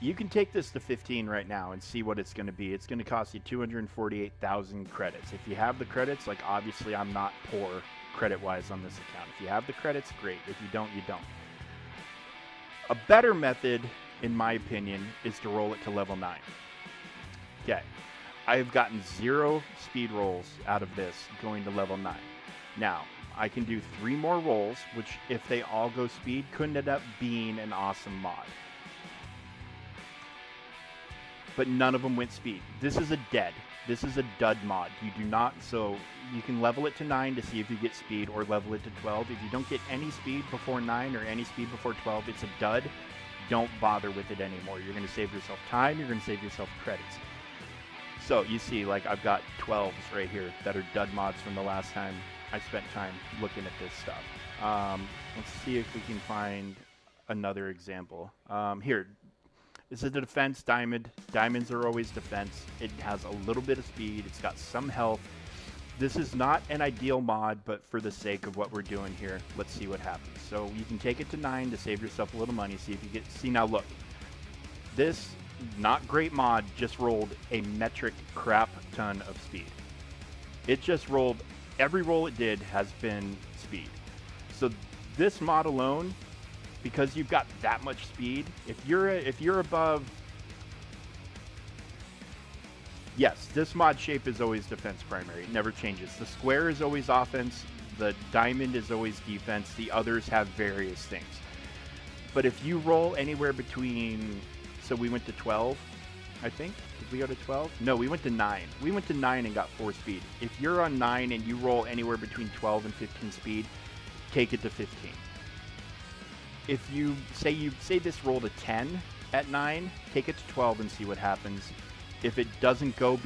You can take this to 15 right now and see what it's going to be. It's going to cost you 248,000 credits. If you have the credits, like obviously I'm not poor credit-wise on this account. If you have the credits, great. If you don't, you don't. A better method, in my opinion, is to roll it to level 9. Okay. I've gotten 0 speed rolls out of this going to level 9. Now, I can do 3 more rolls, which if they all go speed, could end up being an awesome mod. But none of them went speed. This is a dead. This is a dud mod. You do not, so you can level it to 9 to see if you get speed, or level it to 12. If you don't get any speed before 9 or any speed before 12, it's a dud. Don't bother with it anymore. You're going to save yourself time. You're going to save yourself credits. So you see, like I've got 12s right here that are dud mods from the last time I spent time looking at this stuff. Let's see if we can find another example. Here. This is the defense diamond. Diamonds are always defense. It has a little bit of speed. It's got some health. This is not an ideal mod, but for the sake of what we're doing here, let's see what happens. So you can take it to 9 to save yourself a little money. See if you get. See now, look. This not great mod just rolled a metric crap ton of speed. It just rolled. Every roll it did has been speed. So this mod alone, because you've got that much speed, if you're above, yes, this mod shape is always defense primary. It never changes. The square is always offense. The diamond is always defense. The others have various things. But if you roll anywhere between, so we went to 12, I think. Did we go to 12? No, we went to 9. We went to 9 and got 4 speed. If you're on 9 and you roll anywhere between 12 and 15 speed, take it to 15. If you say this rolled a 10 at 9, take it to 12 and see what happens. If it doesn't go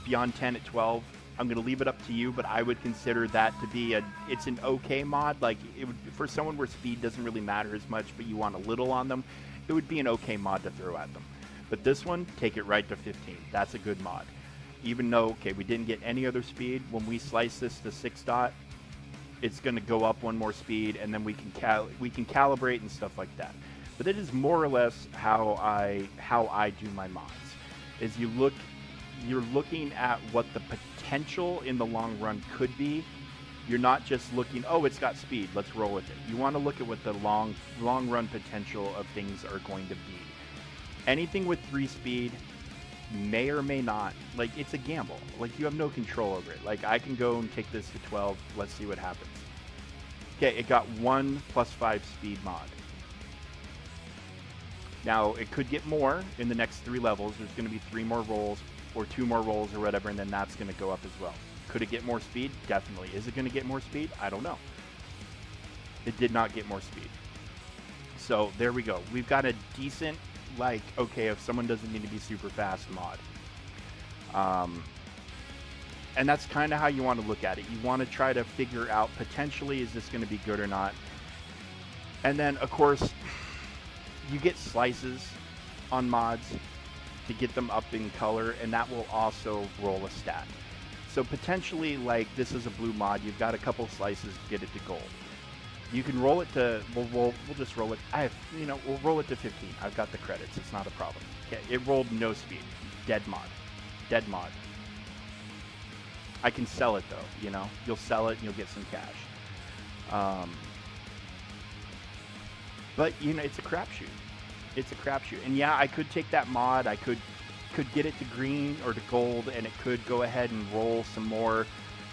beyond 10 at 12, I'm going to leave it up to you, but I would consider that to be it's an okay mod. Like, it would, for someone where speed doesn't really matter as much, but you want a little on them, it would be an okay mod to throw at them. But this one, take it right to 15. That's a good mod. Even though, okay, we didn't get any other speed, when we slice this to 6 dot, it's going to go up 1 more speed, and then we can calibrate and stuff like that. But it is more or less how I do my mods. Is you're looking at what the potential in the long run could be. You're not just looking, oh, it's got speed, let's roll with it. You want to look at what the long run potential of things are going to be. Anything with 3 speed may or may not, like, it's a gamble. Like, you have no control over it. Like, I can go and take this to 12. Let's see what happens. Okay, it got 1 plus 5 speed mod. Now, it could get more in the next 3 levels. There's going to be 3 more rolls or 2 more rolls or whatever, and then that's going to go up as well. Could it get more speed? Definitely. Is it going to get more speed? I don't know. It did not get more speed. So, there we go. We've got a decent, like, okay, if someone doesn't need to be super fast mod. And that's kind of how you want to look at it. You want to try to figure out, potentially, is this going to be good or not? And then, of course, you get slices on mods to get them up in color, and that will also roll a stat. So potentially, like, this is a blue mod, you've got a couple slices to get it to gold. You can roll it to, we'll just roll it, we'll roll it to 15. I've got the credits, it's not a problem. Okay, it rolled no speed. Dead mod. I can sell it though, you'll sell it and you'll get some cash. But, it's a crapshoot. It's a crapshoot. And yeah, I could take that mod, I could get it to green or to gold, and it could go ahead and roll some more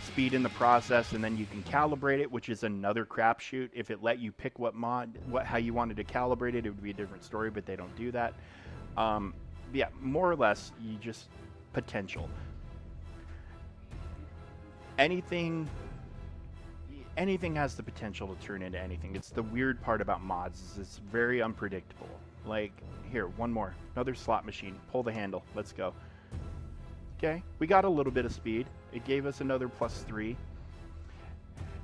speed in the process, and then you can calibrate it, which is another crapshoot. If it let you pick how you wanted to calibrate it, it would be a different story, but they don't do that. Yeah, more or less, you just potential. Anything has the potential to turn into anything. It's the weird part about mods, is it's very unpredictable. Like, here, one more. Another slot machine. Pull the handle. Let's go. Okay, we got a little bit of speed. It gave us another +3.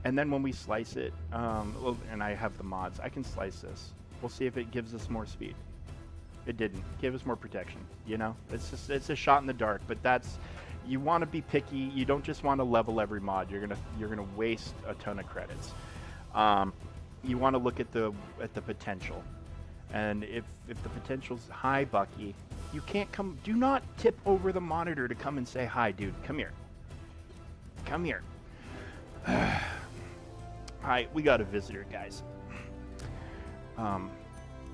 And then when we slice it, and I have the mods, I can slice this. We'll see if it gives us more speed. It didn't. It gave us more protection, you know? It's a shot in the dark, but that's, you want to be picky. You don't just want to level every mod. You're gonna waste a ton of credits. You want to look at the potential. And if the potential's high, Bucky, you can't come. Do not tip over the monitor to come and say hi, dude. Come here. Come here. Hi, we got a visitor, guys.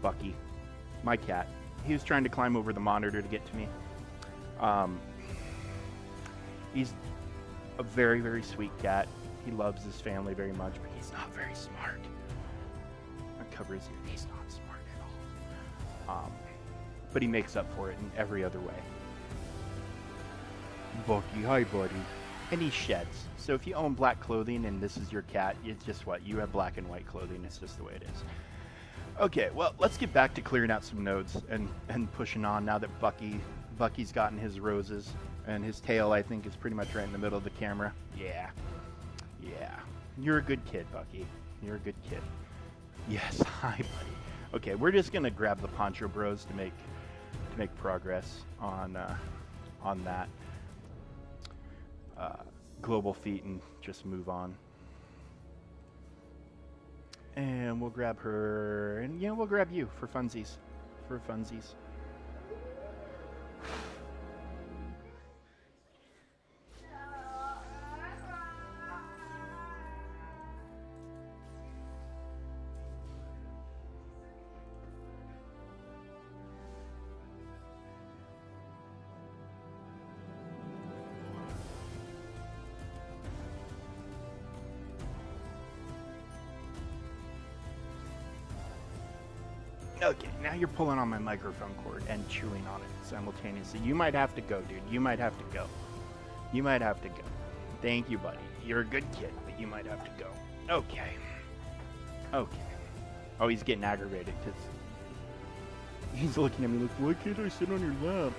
Bucky, my cat. He was trying to climb over the monitor to get to me. He's a very, very sweet cat. He loves his family very much, but he's not very smart. I cover his ear. He's not smart at all. But he makes up for it in every other way. Bucky, hi, buddy. And he sheds. So if you own black clothing and this is your cat, it's just what? You have black and white clothing. It's just the way it is. Okay, well, let's get back to clearing out some nodes and pushing on now that Bucky's gotten his roses. And his tail, I think, is pretty much right in the middle of the camera. Yeah. Yeah. You're a good kid, Bucky. You're a good kid. Yes, hi, buddy. Okay, we're just gonna grab the Poncho Bros to make progress on that global feat and just move on. And we'll grab her, and yeah, we'll grab you for funsies. For funsies. Okay, now you're pulling on my microphone cord and chewing on it simultaneously. You might have to go, dude. You might have to go. You might have to go. Thank you, buddy. You're a good kid, but you might have to go. Okay. Okay. Oh, he's getting aggravated because he's looking at me like, why can't I sit on your lap?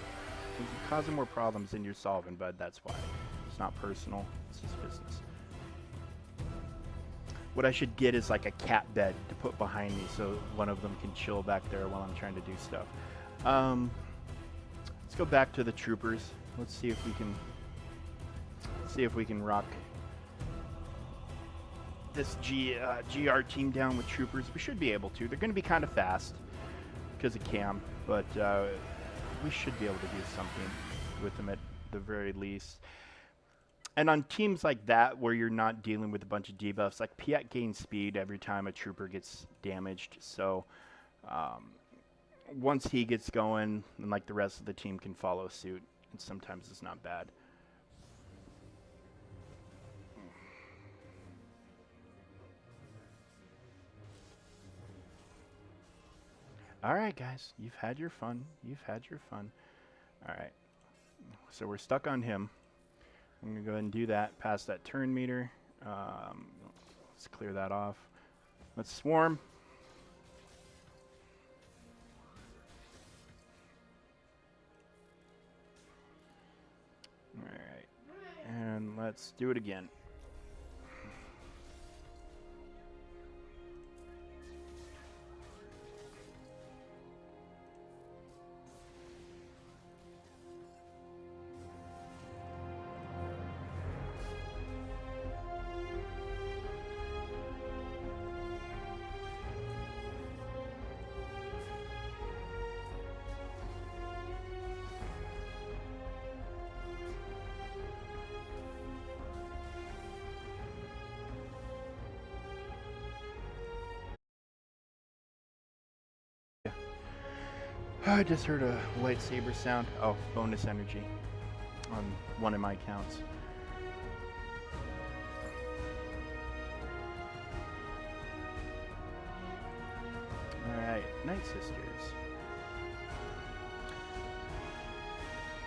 You're causing more problems than you're solving, bud. That's why. It's not personal. It's just business. What I should get is like a cat bed to put behind me so one of them can chill back there while I'm trying to do stuff. Let's go back to the troopers. Let's see if we can rock this GR team down with troopers. We should be able to. They're going to be kind of fast because of Cam, but we should be able to do something with them at the very least. And on teams like that, where you're not dealing with a bunch of debuffs, like Piet gains speed every time a trooper gets damaged. So once he gets going, and like the rest of the team can follow suit, and sometimes it's not bad. All right, guys, you've had your fun. You've had your fun. All right, so we're stuck on him. I'm going to go ahead and do that, pass that turn meter. Let's clear that off. Let's swarm. All right, and let's do it again. I just heard a lightsaber sound. Oh, bonus energy on one of my accounts. Night Sisters.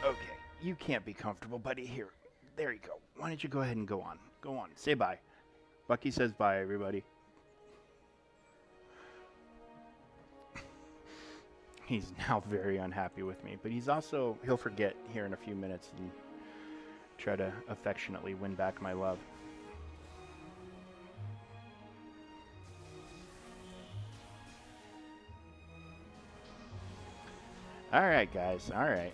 Okay, you can't be comfortable, buddy. Here, there you go. Why don't you go ahead and go on? Go on. Say bye. Bucky says bye, everybody. He's now very unhappy with me, but he'll forget here in a few minutes and try to affectionately win back my love. All right, guys. All right.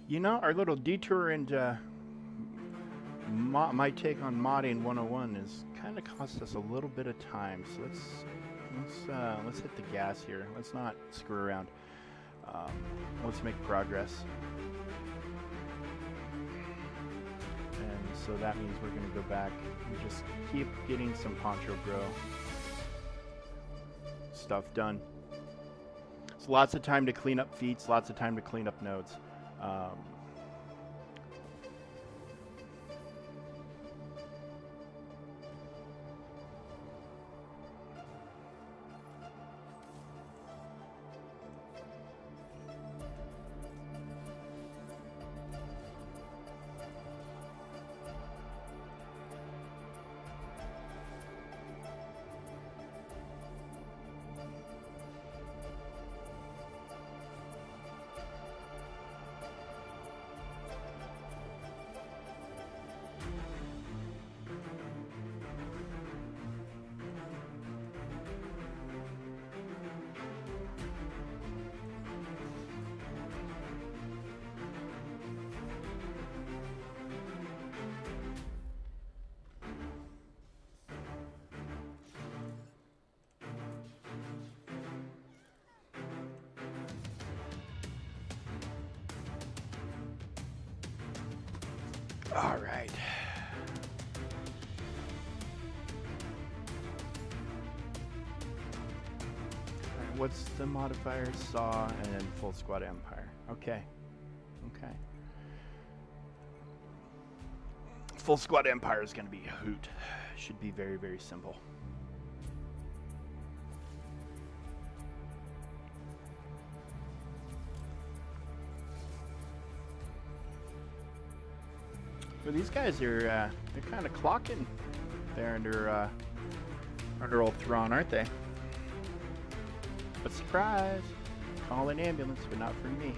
You know, our little detour into my take on modding 101 is kind of cost us a little bit of time. So let's hit the gas here. Let's not screw around. Let's make progress. And so that means we're going to go back and just keep getting some Poncho Grow stuff done. It's lots of time to clean up feats, lots of time to clean up nodes. All right. What's the modifier? Saw and then full squad Empire. Okay. Okay. Full squad Empire is going to be a hoot. Should be very, very simple. Well, these guys are they're kind of clocking there under old Thrawn, aren't they? But surprise, call an ambulance, but not for me.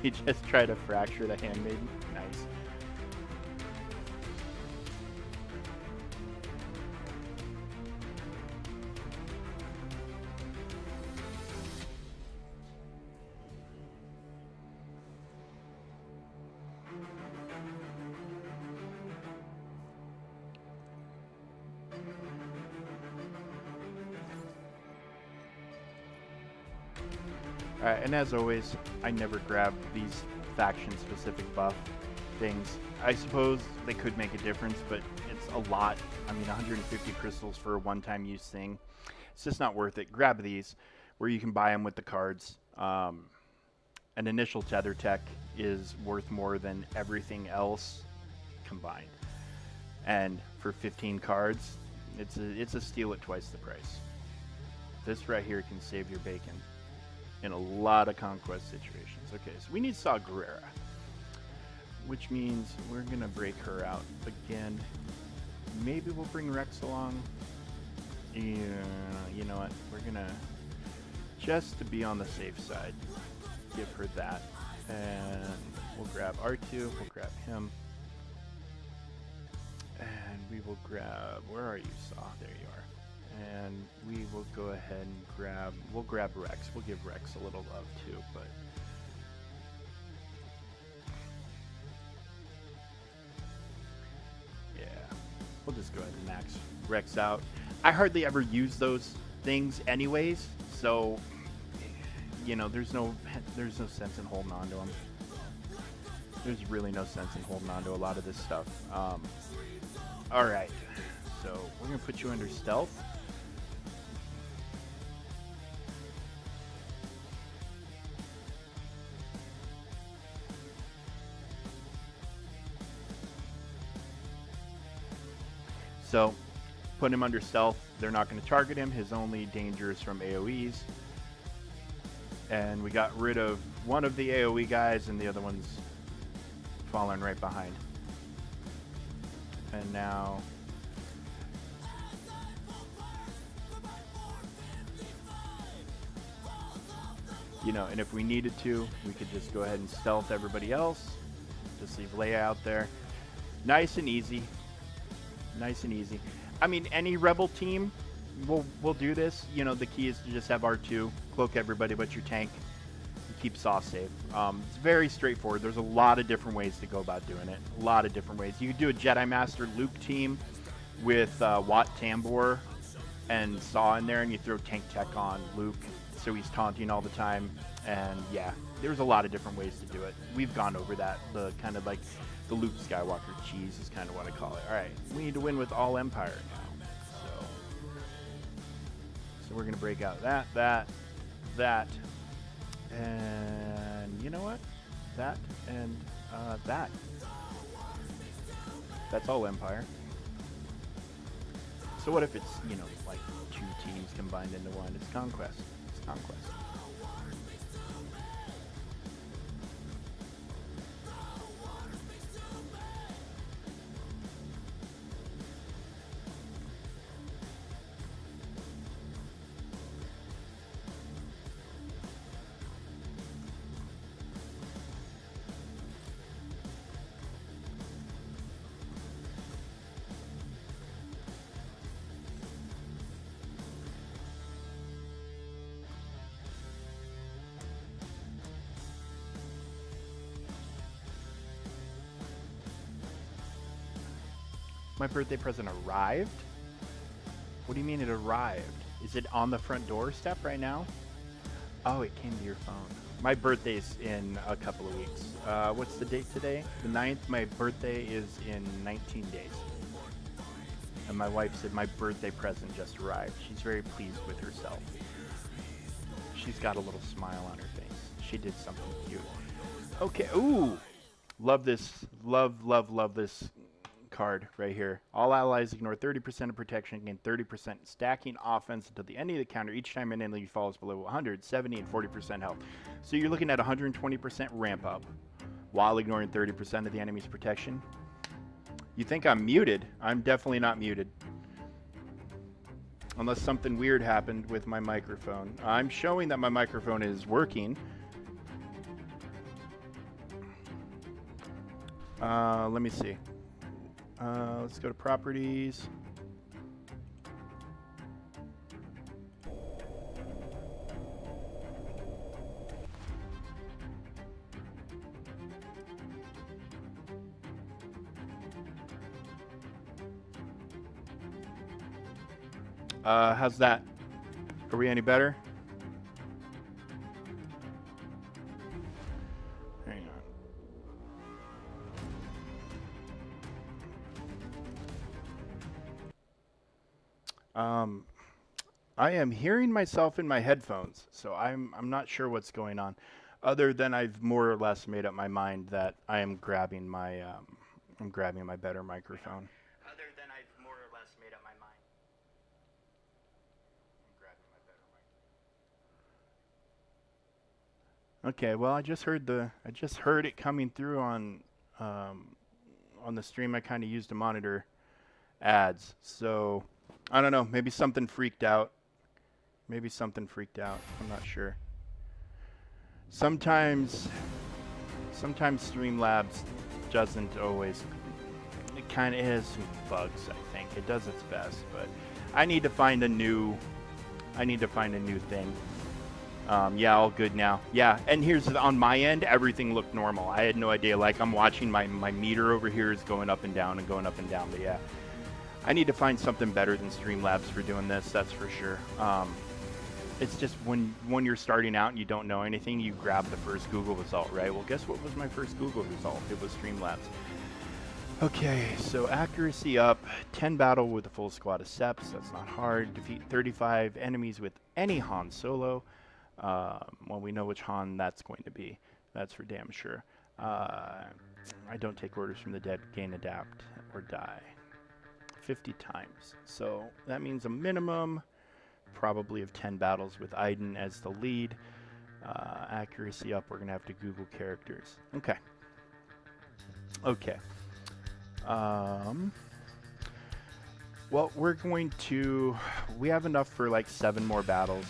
He just tried to fracture the handmaiden. Nice. Alright, and as always, I never grab these faction-specific buff things. I suppose they could make a difference, but it's a lot. I mean, 150 crystals for a one-time use thing. It's just not worth it. Grab these, where you can buy them with the cards. An initial tether tech is worth more than everything else combined. And for 15 cards, it's a steal at twice the price. This right here can save your bacon in a lot of conquest situations. Okay, so we need Saw Gerrera, which means we're gonna break her out again. Maybe we'll bring Rex along. Yeah, you know what? We're gonna, just to be on the safe side, give her that. And we'll grab R2, we'll grab him. we will grab, where are you, Saw? There you are. And we will go ahead and grab, we'll grab Rex. We'll give Rex a little love too, but yeah, we'll just go ahead and max Rex out. I hardly ever use those things anyways, so you know, there's no sense in holding on to them. There's really no sense in holding on to a lot of this stuff. All right, so we're gonna put you under stealth. So, put him under stealth. They're not going to target him. His only danger is from AoEs. And we got rid of one of the AoE guys, and the other one's falling right behind. And now... you know, and if we needed to, we could just go ahead and stealth everybody else. Just leave Leia out there. Nice and easy. Nice and easy. I mean, any Rebel team will do this. You know, the key is to just have R2, cloak everybody but your tank, and keep Saw safe. It's very straightforward. There's a lot of different ways to go about doing it. A lot of different ways. You could do a Jedi Master Luke team with Wat Tambor and Saw in there, and you throw tank tech on Luke, so he's taunting all the time. And yeah, there's a lot of different ways to do it. We've gone over that. The kind of like the Luke Skywalker cheese is kind of what I call it. All right, we need to win with all Empire now. So we're gonna break out that, and you know what? That and that. That's all Empire. So what if it's, you know, like two teams combined into one? It's Conquest. It's Conquest. My birthday present arrived? What do you mean it arrived? Is it on the front doorstep right now? Oh, it came to your phone. My birthday's in a couple of weeks. What's the date today? The 9th. My birthday is in 19 days. And my wife said my birthday present just arrived. She's very pleased with herself. She's got a little smile on her face. She did something cute. Okay, ooh! Love this, love this card right here. All allies ignore 30% of protection, gain 30% stacking offense until the end of the counter each time an enemy falls below 100, 70, and 40% health. So you're looking at 120% ramp up while ignoring 30% of the enemy's protection. You think I'm muted? I'm definitely not muted. Unless something weird happened with my microphone. I'm showing that my microphone is working. Let me see. Let's go to properties. How's that? Are we any better? Hang on. I am hearing myself in my headphones, so I'm not sure what's going on, other than I've more or less made up my mind that I am grabbing my better microphone. Other than I've more or less made up my mind. I'm grabbing my better microphone. Okay, well I just heard it coming through on the stream. I kind of used to monitor ads, so I don't know, maybe something freaked out. I'm not sure. Sometimes Streamlabs doesn't always. It kind of has some bugs, I think. It does its best, but I need to find a new thing. Yeah, all good now. Yeah, and here's on my end, everything looked normal. I had no idea. Like, I'm watching my meter over here is going up and down and going up and down. But yeah, I need to find something better than Streamlabs for doing this. That's for sure. It's just when you're starting out and you don't know anything, you grab the first Google result, right? Well, guess what was my first Google result? It was Streamlabs. Okay, so accuracy up, 10 battle with a full squad of Seps, that's not hard. Defeat 35 enemies with any Han Solo. Well, we know which Han that's going to be. That's for damn sure. I don't take orders from the dead, gain adapt, or die. 50 times. So that means a minimum probably of 10 battles with Iden as the lead. Accuracy up, we're going to have to Google characters. Okay. Okay. Well, we have enough for like 7 more battles.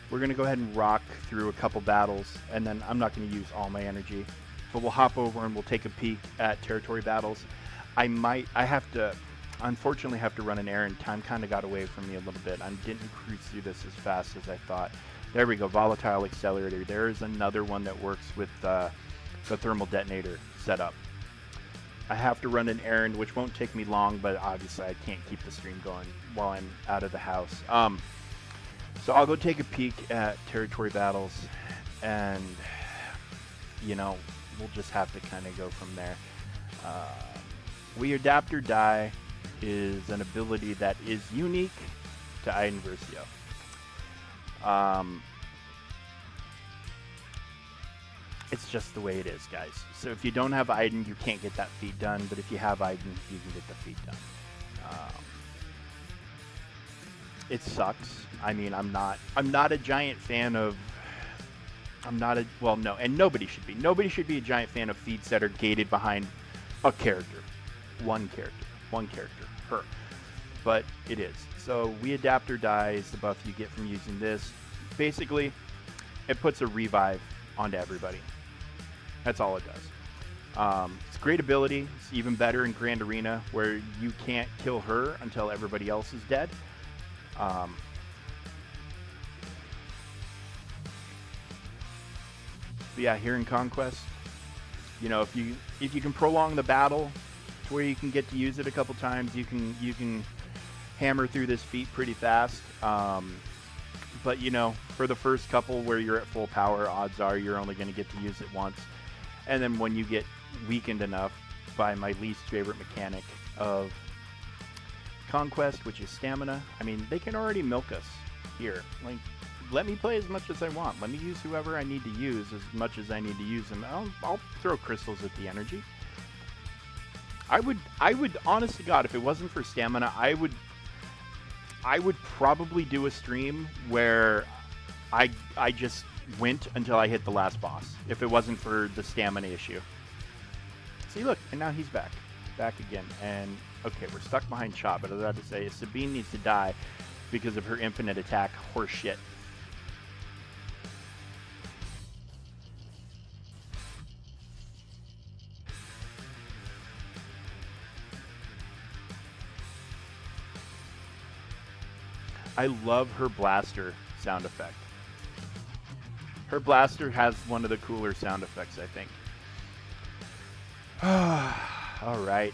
We're going to go ahead and rock through a couple battles, and then I'm not going to use all my energy, but we'll hop over and we'll take a peek at territory battles. Unfortunately have to run an errand. Time kind of got away from me a little bit. I didn't cruise through this as fast as I thought. There we go, volatile accelerator. There is another one that works with the thermal detonator setup. I have to run an errand, which won't take me long, but obviously I can't keep the stream going while I'm out of the house. So I'll go take a peek at territory battles, and, you know, we'll just have to kind of go from there. We Adapt or Die is an ability that is unique to Iden Versio. It's just the way it is, guys. So if you don't have Iden, you can't get that feat done, but if you have Iden, you can get the feat done. It sucks. I mean, I'm not a giant fan of, no, and nobody should be. Nobody should be a giant fan of feats that are gated behind a character. One character, her. But it is. So We Adapt or Die is the buff you get from using this. Basically, it puts a revive onto everybody. That's all it does. It's a great ability. It's even better in Grand Arena, where you can't kill her until everybody else is dead. But yeah, here in Conquest, you know, if you can prolong the battle to where you can get to use it a couple times, you can hammer through this feat pretty fast. But you know, for the first couple where you're at full power, odds are you're only going to get to use it once. And then when you get weakened enough by my least favorite mechanic of Conquest, which is stamina, I mean, they can already milk us here. Like, let me play as much as I want. Let me use whoever I need to use as much as I need to use them. I'll throw crystals at the energy. I would, honest to God, if it wasn't for stamina, I would probably do a stream where I just went until I hit the last boss, if it wasn't for the stamina issue. See, look, and now he's back again. And okay, we're stuck behind Chop, but I was about to say Sabine needs to die because of her infinite attack horse shit. I love her blaster sound effect. Her blaster has one of the cooler sound effects, I think. All right.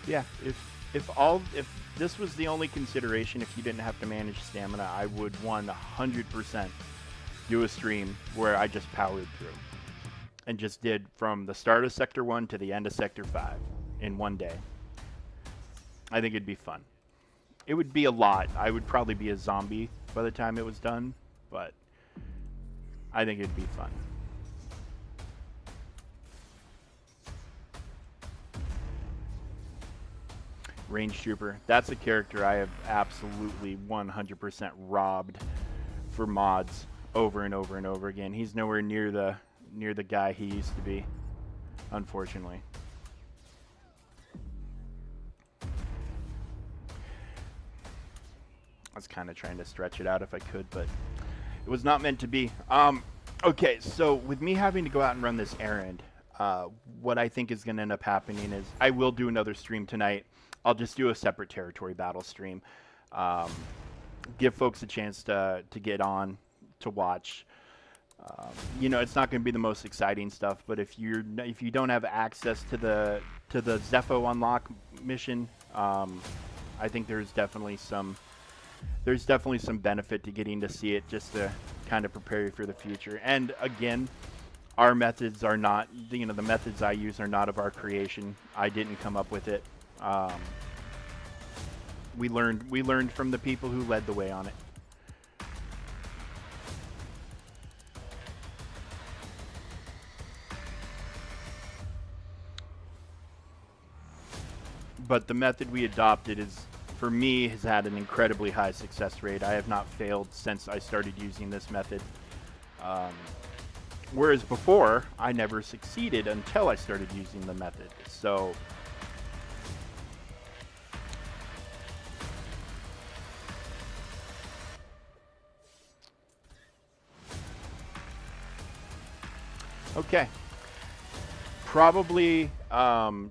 Yeah, if this was the only consideration, if you didn't have to manage stamina, I would 100% do a stream where I just powered through and just did from the start of Sector 1 to the end of Sector 5 in one day. I think it'd be fun. It would be a lot. I would probably be a zombie by the time it was done, but I think it'd be fun. Range Trooper. That's a character I have absolutely 100% robbed for mods over and over and over again. He's nowhere near the guy he used to be, unfortunately. I was kind of trying to stretch it out if I could, but It was not meant to be. Okay, so with me having to go out and run this errand, what I think is going to end up happening is I will do another stream tonight. I'll just do a separate territory battle stream. Give folks a chance to get on, to watch. You know, it's not going to be the most exciting stuff, but if you don't have access to the Zepho unlock mission, I think there's definitely some benefit to getting to see it, just to kind of prepare you for the future. And again, our methods are not, you know, the methods I use are not of our creation. I didn't come up with it. We learned from the people who led the way on it. But the method we adopted is, for me, has had an incredibly high success rate. I have not failed since I started using this method. Whereas before, I never succeeded until I started using the method. So okay. Probably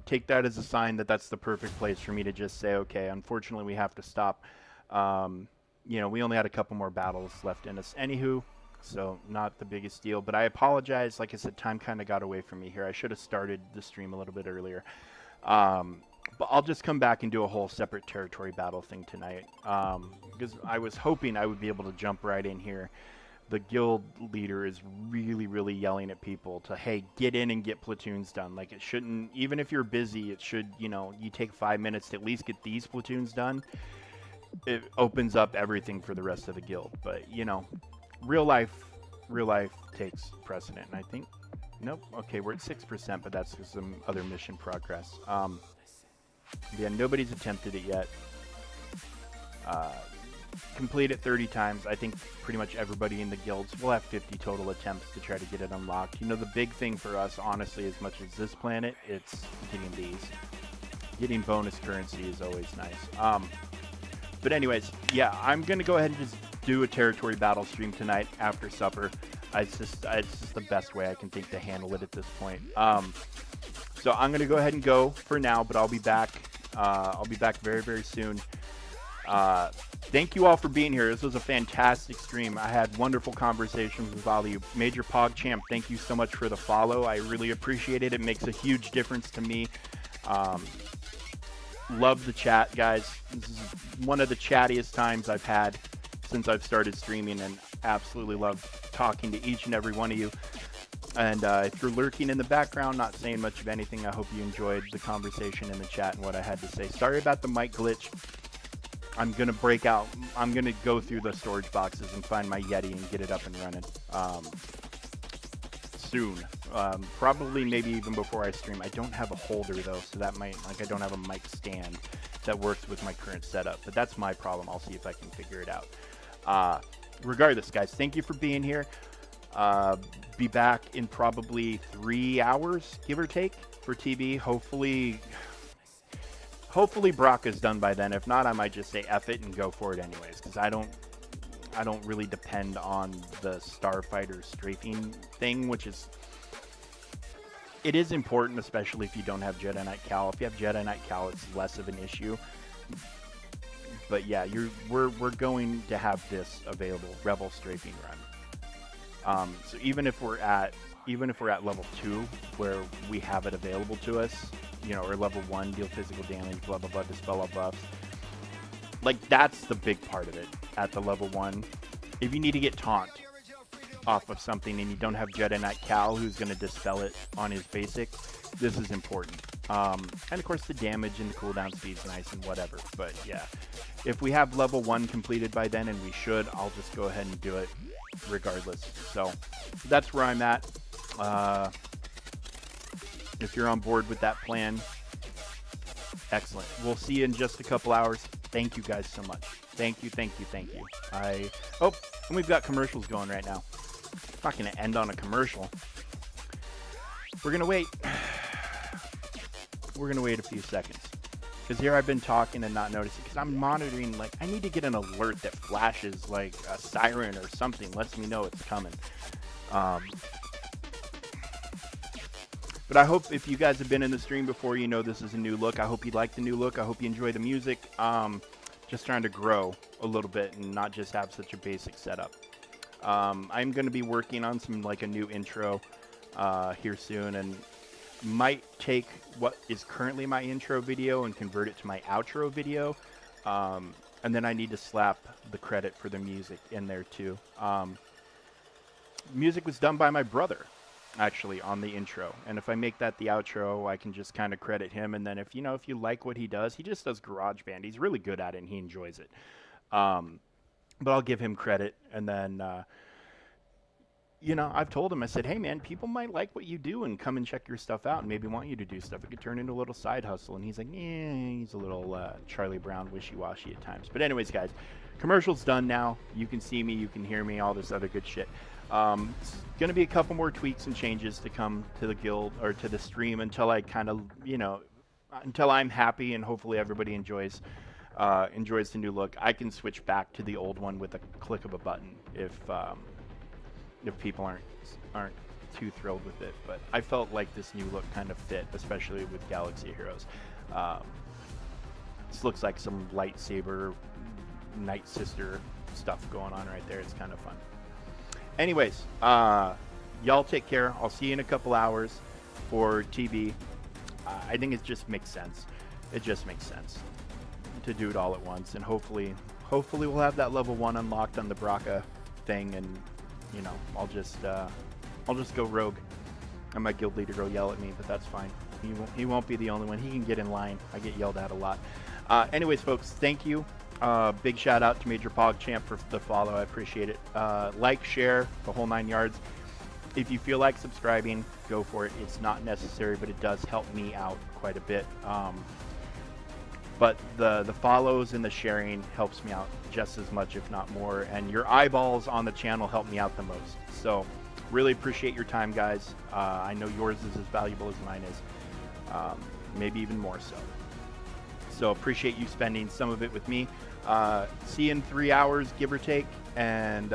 take that as a sign that that's the perfect place for me to just say, okay, unfortunately we have to stop. You know, we only had a couple more battles left in us. Anywho, so not the biggest deal, but I apologize. Like I said, time kind of got away from me here. I should have started the stream a little bit earlier. But I'll just come back and do a whole separate territory battle thing tonight. Because I was hoping I would be able to jump right in here. The guild leader is really yelling at people to, hey, get in and get platoons done. Like, it shouldn't, even if you're busy, it should, you know, you take 5 minutes to at least get these platoons done. It opens up everything for the rest of the guild. But, you know, real life takes precedent. And I think, nope, okay, we're at 6%, but that's just some other mission progress. Yeah, nobody's attempted it yet. Complete it 30 times. I think pretty much everybody in the guilds will have 50 total attempts to try to get it unlocked. You know, the big thing for us, honestly, as much as this planet, it's getting these. Getting bonus currency is always nice. But anyways, yeah, I'm going to go ahead and just do a territory battle stream tonight after supper. It's just the best way I can think to handle it at this point. So I'm going to go ahead and go for now, but I'll be back. I'll be back very soon. Thank you all for being here. This was a fantastic stream. I had wonderful conversations with all of you. Major PogChamp, thank you so much for the follow. I really appreciate it. It makes a huge difference to me. Love the chat, guys. This is one of the chattiest times I've had since I've started streaming, and absolutely love talking to each and every one of you. And if you're lurking in the background, not saying much of anything, I hope you enjoyed the conversation in the chat and what I had to say. Sorry about the mic glitch. I'm going to break out. I'm going to go through the storage boxes and find my Yeti and get it up and running soon. Probably maybe even before I stream. I don't have a holder, though, so that might, like, I don't have a mic stand that works with my current setup. But that's my problem. I'll see if I can figure it out. Regardless, guys, thank you for being here. Be back in probably 3 hours, give or take, for TB. Hopefully Brock is done by then. If not, I might just say F it and go for it anyways, because I don't really depend on the Starfighter strafing thing, which is, it is important, especially if you don't have Jedi Knight Cal. If you have Jedi Knight Cal, it's less of an issue. But yeah, we're going to have this available, Rebel strafing run. So even if we're at level 2, where we have it available to us, you know, or level 1, deal physical damage, blah blah blah, dispel all buffs. Like, that's the big part of it at the level 1. If you need to get taunt off of something and you don't have Jedi Knight Cal who's going to dispel it on his basic, this is important. And of course the damage and the cooldown speed's nice and whatever. But yeah, if we have level 1 completed by then, and we should, I'll just go ahead and do it regardless. So that's where I'm at. If you're on board with that plan, excellent. We'll see you in just a couple hours. Thank you guys so much. Thank you. Oh, and we've got commercials going right now. I'm not going to end on a commercial. We're going to wait. We're going to wait a few seconds. Because here I've been talking and not noticing, because I'm monitoring, like, I need to get an alert that flashes, like, a siren or something, lets me know it's coming. But I hope if you guys have been in the stream before, you know this is a new look. I hope you like the new look. I hope you enjoy the music. Just trying to grow a little bit and not just have such a basic setup. I'm going to be working on some, like, a new intro here soon, and might take what is currently my intro video and convert it to my outro video. And then I need to slap the credit for the music in there too. Music was done by my brother, actually, on the intro. And if I make that the outro, I can just kind of credit him. And then if you like what he does just GarageBand. He's really good at it and he enjoys it. But I'll give him credit. And then, I've told him, I said, hey, man, people might like what you do and come and check your stuff out and maybe want you to do stuff. It could turn into a little side hustle. And he's like, yeah, he's a little Charlie Brown wishy-washy at times. But anyways, guys, commercial's done now. You can see me, you can hear me, all this other good shit. It's going to be a couple more tweaks and changes to come to the guild or to the stream until I kind of, until I'm happy and hopefully everybody enjoys the new look. I can switch back to the old one with a click of a button if people aren't too thrilled with it. But I felt like this new look kind of fit, especially with Galaxy Heroes. This looks like some lightsaber Night Sister stuff going on right there. It's kind of fun. Anyways, y'all take care. I'll see you in a couple hours for TB. I think it just makes sense. It just makes sense to do it all at once, and hopefully we'll have that level 1 unlocked on the Braca thing, and I'll just go rogue, and my guild leader will yell at me, but that's fine. He won't be the only one. He can get in line. I get yelled at a lot. Anyways, folks, thank you. Big shout out to Major PogChamp for the follow. I appreciate it. Like, share, the whole 9 yards. If you feel like subscribing, go for it. It's not necessary, but it does help me out quite a bit. But the follows and the sharing helps me out just as much, if not more. And your eyeballs on the channel help me out the most. So really appreciate your time, guys. I know yours is as valuable as mine is. Maybe even more so. So appreciate you spending some of it with me. See you in 3 hours, give or take. And